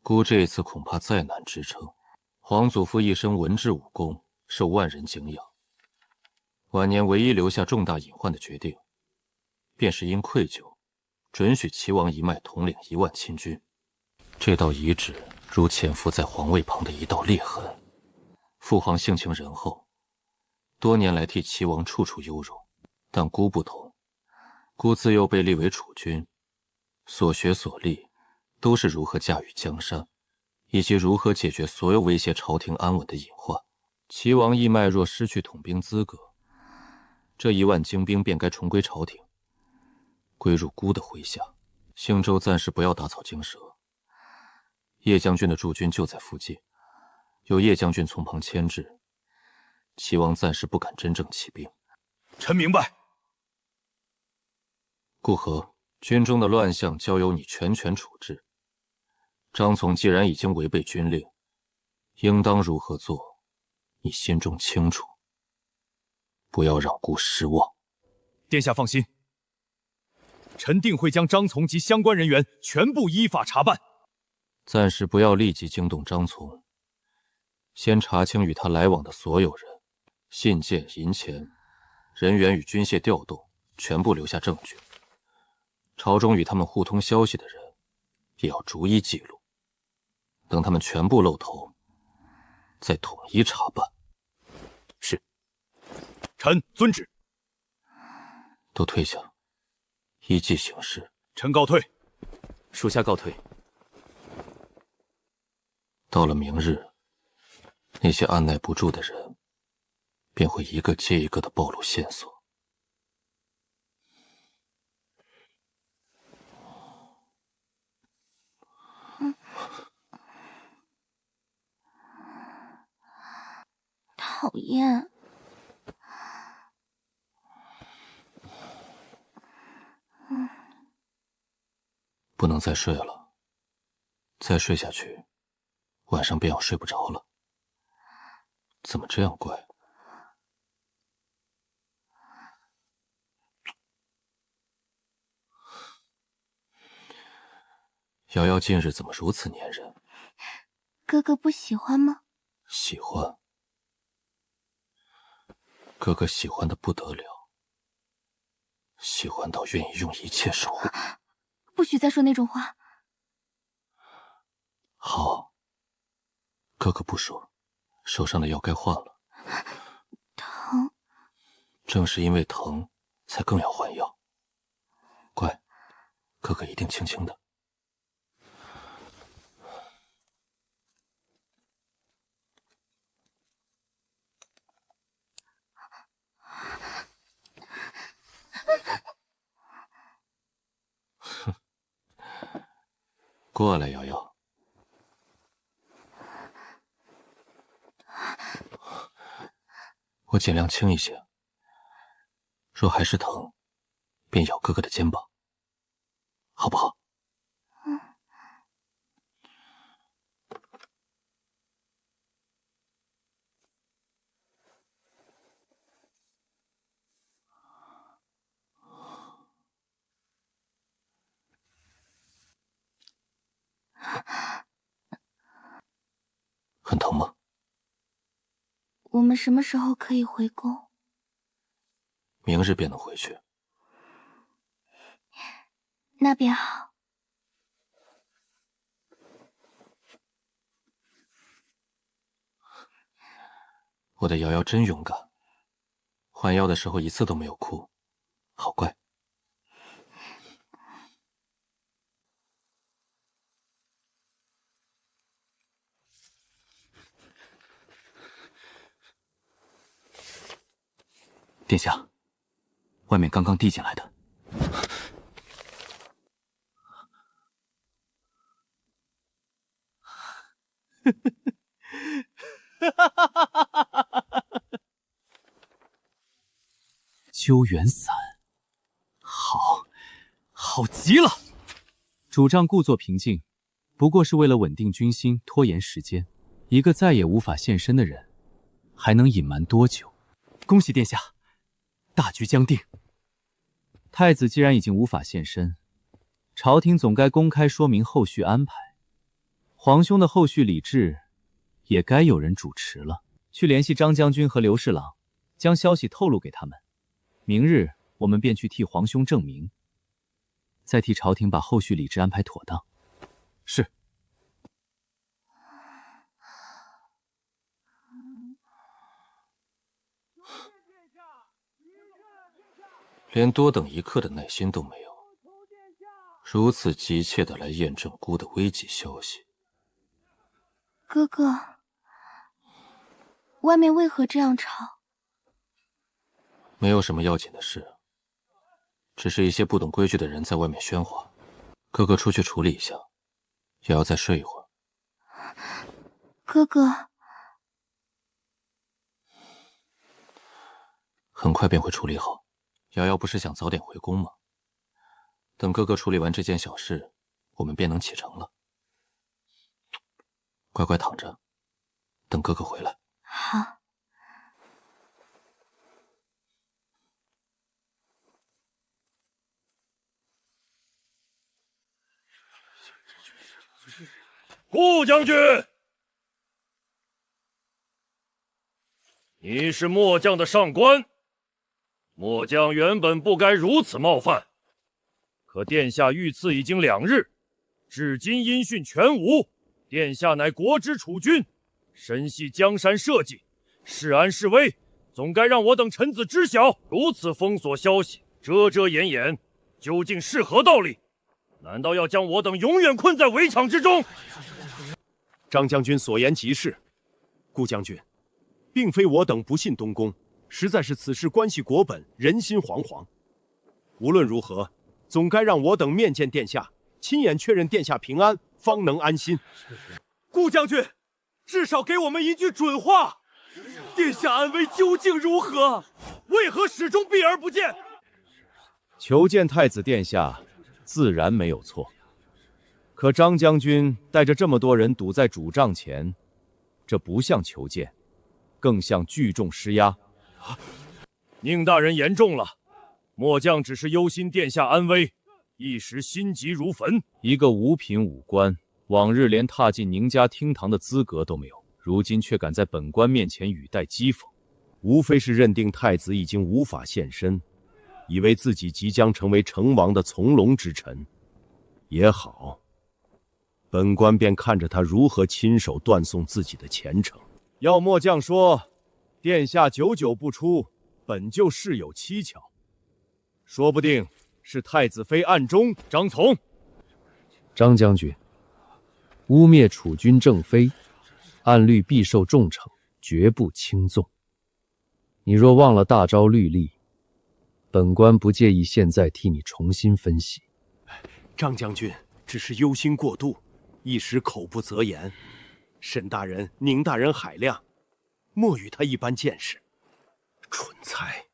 B: 姑这一次恐怕再难支撑。皇祖父一身文治武功，受万人敬仰。晚年唯一留下重大隐患的决定，便是因愧疚，准许齐王一脉统领1万亲军。这道遗旨如潜伏在皇位旁的一道裂痕。父皇性情仁厚，多年来替齐王处处优容，但姑不同，姑自幼被立为储君，所学所历都是如何驾驭江山，以及如何解决所有威胁朝廷安稳的隐患。齐王义脉若失去统兵资格，这1万精兵便该重归朝廷，归入姑的麾下。兴州暂时不要打草惊蛇，叶将军的驻军就在附近，有叶将军从旁牵制，齐王暂时不敢真正起兵。
K: 臣明白。
B: 顾河，军中的乱象交由你全权处置。张从既然已经违背军令，应当如何做，你心中清楚，不要让姑失望。
K: 殿下放心，臣定会将张从及相关人员全部依法查办。
B: 暂时不要立即惊动张从，先查清与他来往的所有人，信件、银钱、人员与军械调动，全部留下证据。朝中与他们互通消息的人，也要逐一记录。等他们全部露头，再统一查办。
K: 是。臣遵旨。
B: 都退下，依计行事。
K: 臣告退。
J: 属下告退。
B: 到了明日，那些按耐不住的人，便会一个接一个的暴露线索。
A: 讨厌。
B: 不能再睡了，再睡下去，晚上便要睡不着了。怎么这样乖？瑶瑶近日怎么如此粘人？
A: 哥哥不喜欢吗？
B: 喜欢。哥哥喜欢的不得了，喜欢到愿意用一切守护。
A: 不许再说那种话。
B: 好，哥哥不说，手上的药该换了。
A: 疼。
B: 正是因为疼，才更要换药。乖，哥哥一定轻轻的。过来，瑶瑶。我尽量轻一些，若还是疼，便咬哥哥的肩膀，好不好？很疼吗？
A: 我们什么时候可以回宫？
B: 明日便能回去。
A: 那便好。
B: 我的瑶瑶真勇敢，换药的时候一次都没有哭，好乖。
F: 殿下，外面刚刚递进来的。救援伞，好极了！主帐故作平静，不过是为了稳定军心，拖延时间。一个再也无法现身的人，还能隐瞒多久？恭喜殿下，大局将定。太子既然已经无法现身，朝廷总该公开说明后续安排。皇兄的后续礼制，也该有人主持了。去联系张将军和刘侍郎，将消息透露给他们。明日我们便去替皇兄证明，再替朝廷把后续礼制安排妥当。是。
B: 连多等一刻的耐心都没有，如此急切的来验证姑的危急消息。
A: 哥哥，外面为何这样吵？
B: 没有什么要紧的事，只是一些不懂规矩的人在外面喧哗。哥哥出去处理一下，也要再睡一会儿。
A: 哥哥，
B: 很快便会处理好。瑶瑶不是想早点回宫吗？等哥哥处理完这件小事，我们便能启程了。乖乖躺着，等哥哥回来。
A: 好。
M: 顾将军，你是末将的上官，末将原本不该如此冒犯，可殿下遇刺已经2日，至今音讯全无。殿下乃国之储君，身系江山社稷，是安是危，总该让我等臣子知晓。如此封锁消息，遮遮掩掩，究竟是何道理？难道要将我等永远困在围场之中？
H: 张将军所言极是，顾将军，并非我等不信东宫，实在是此事关系国本，人心惶惶。无论如何，总该让我等面见殿下，亲眼确认殿下平安，方能安心。
C: 顾将军，至少给我们一句准话，殿下安危究竟如何？为何始终避而不见？
F: 求见太子殿下，自然没有错。可张将军带着这么多人堵在主帐前，这不像求见，更像聚众施压。
M: 宁大人言重了，末将只是忧心殿下安危，一时心急如焚。
F: 一个五品武官，往日连踏进宁家厅堂的资格都没有，如今却敢在本官面前语带讥讽，
H: 无非是认定太子已经无法现身，以为自己即将成为成王的从龙之臣。也好，本官便看着他如何亲手断送自己的前程。
F: 要末将说，殿下久久不出，本就事有蹊跷，说不定是太子妃暗中。
M: 张从，
P: 张将军，污蔑储君正妃，按律必受重惩，绝不轻纵。你若忘了大招律例，本官不介意现在替你重新分析。
H: 张将军只是忧心过度，一时口不择言。沈大人、宁大人海量，莫与他一般见识。蠢材，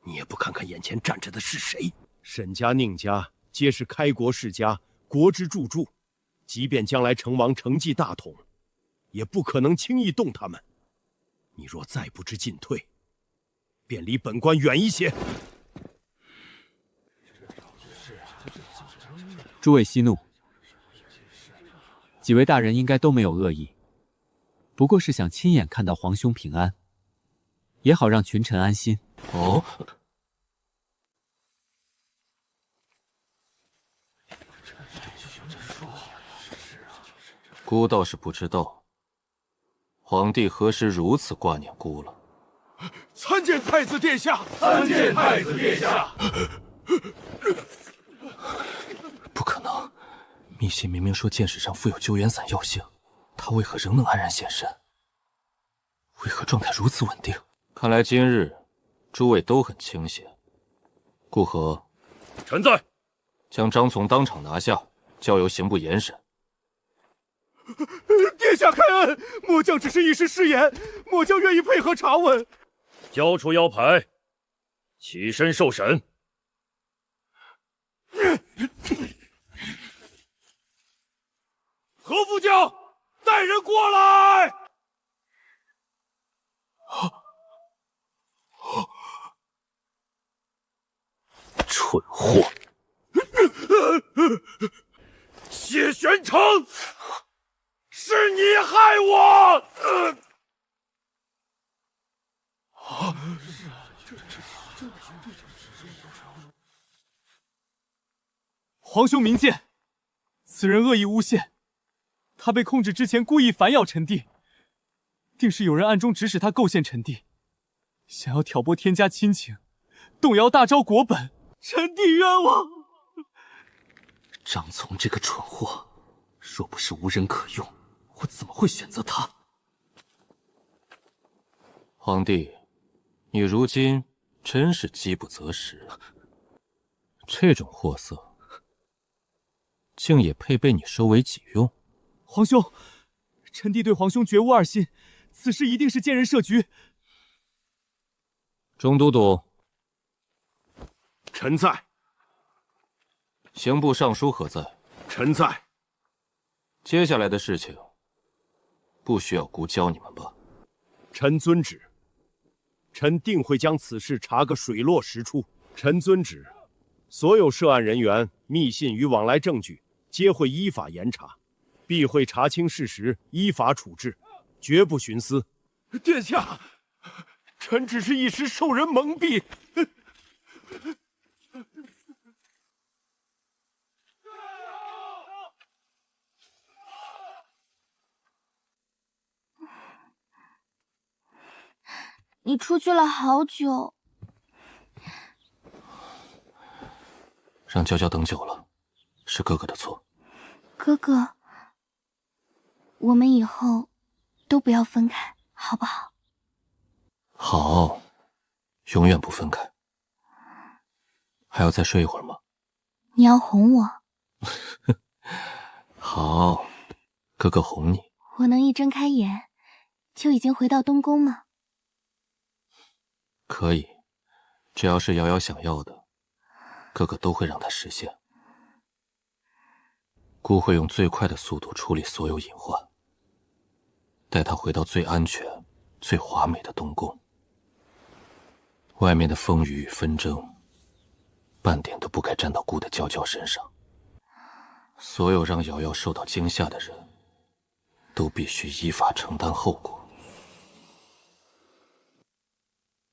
H: 你也不看看眼前站着的是谁？沈家、宁家皆是开国世家，国之柱柱，即便将来成王承继大统，也不可能轻易动他们。你若再不知进退，便离本官远一些。
F: 诸位息怒，几位大人应该都没有恶意，不过是想亲眼看到皇兄平安，也好让群臣安心。
B: 哦，孤倒是不知道，皇帝何时如此挂念孤了。
C: 参见太子殿下！
M: 参见太子殿下！
B: 不可能，密信明明说箭矢上附有救援伞药性，他为何仍能安然现身？为何状态如此稳定？看来今日诸位都很清闲。顾河，
M: 臣在。
B: 将张从当场拿下，交由刑部严审。
C: 殿下开恩，末将只是一时失言，末将愿意配合查问。
M: 交出腰牌，起身受审。何副将，带人过来！
B: 蠢货！
M: 谢玄成，是你害我！
C: 皇兄明鉴，此人恶意诬陷，他被控制之前故意反咬臣弟，定是有人暗中指使他构陷臣弟，想要挑拨天家亲情，动摇大昭国本，臣弟冤枉。
B: 张从这个蠢货，若不是无人可用，我怎么会选择他？皇帝，你如今真是饥不择食，这种货色，竟也配被你收为己用？
C: 皇兄，臣弟对皇兄绝无二心，此事一定是奸人设局。
B: 中都督，
H: 臣在。
B: 刑部尚书何在？
H: 臣在。
B: 接下来的事情，不需要孤教你们吧？
H: 臣遵旨。臣定会将此事查个水落石出。臣遵旨，所有涉案人员、密信与往来证据，皆会依法严查，必会查清事实，依法处置，绝不徇私。
G: 殿下，臣只是一时受人蒙蔽。
A: 你出去了好久，
B: 让娇娇等久了，是哥哥的错。
A: 哥哥，我们以后都不要分开，好不好？
B: 好，永远不分开。还要再睡一会儿吗？
A: 你要哄我？
B: 好，哥哥哄你。
A: 我能一睁开眼就已经回到东宫吗？
B: 可以，只要是瑶瑶想要的，哥哥都会让她实现。姑会用最快的速度处理所有隐患，带她回到最安全、最华美的东宫。外面的风雨与纷争，半点都不该沾到姑的娇娇身上。所有让瑶瑶受到惊吓的人，都必须依法承担后果。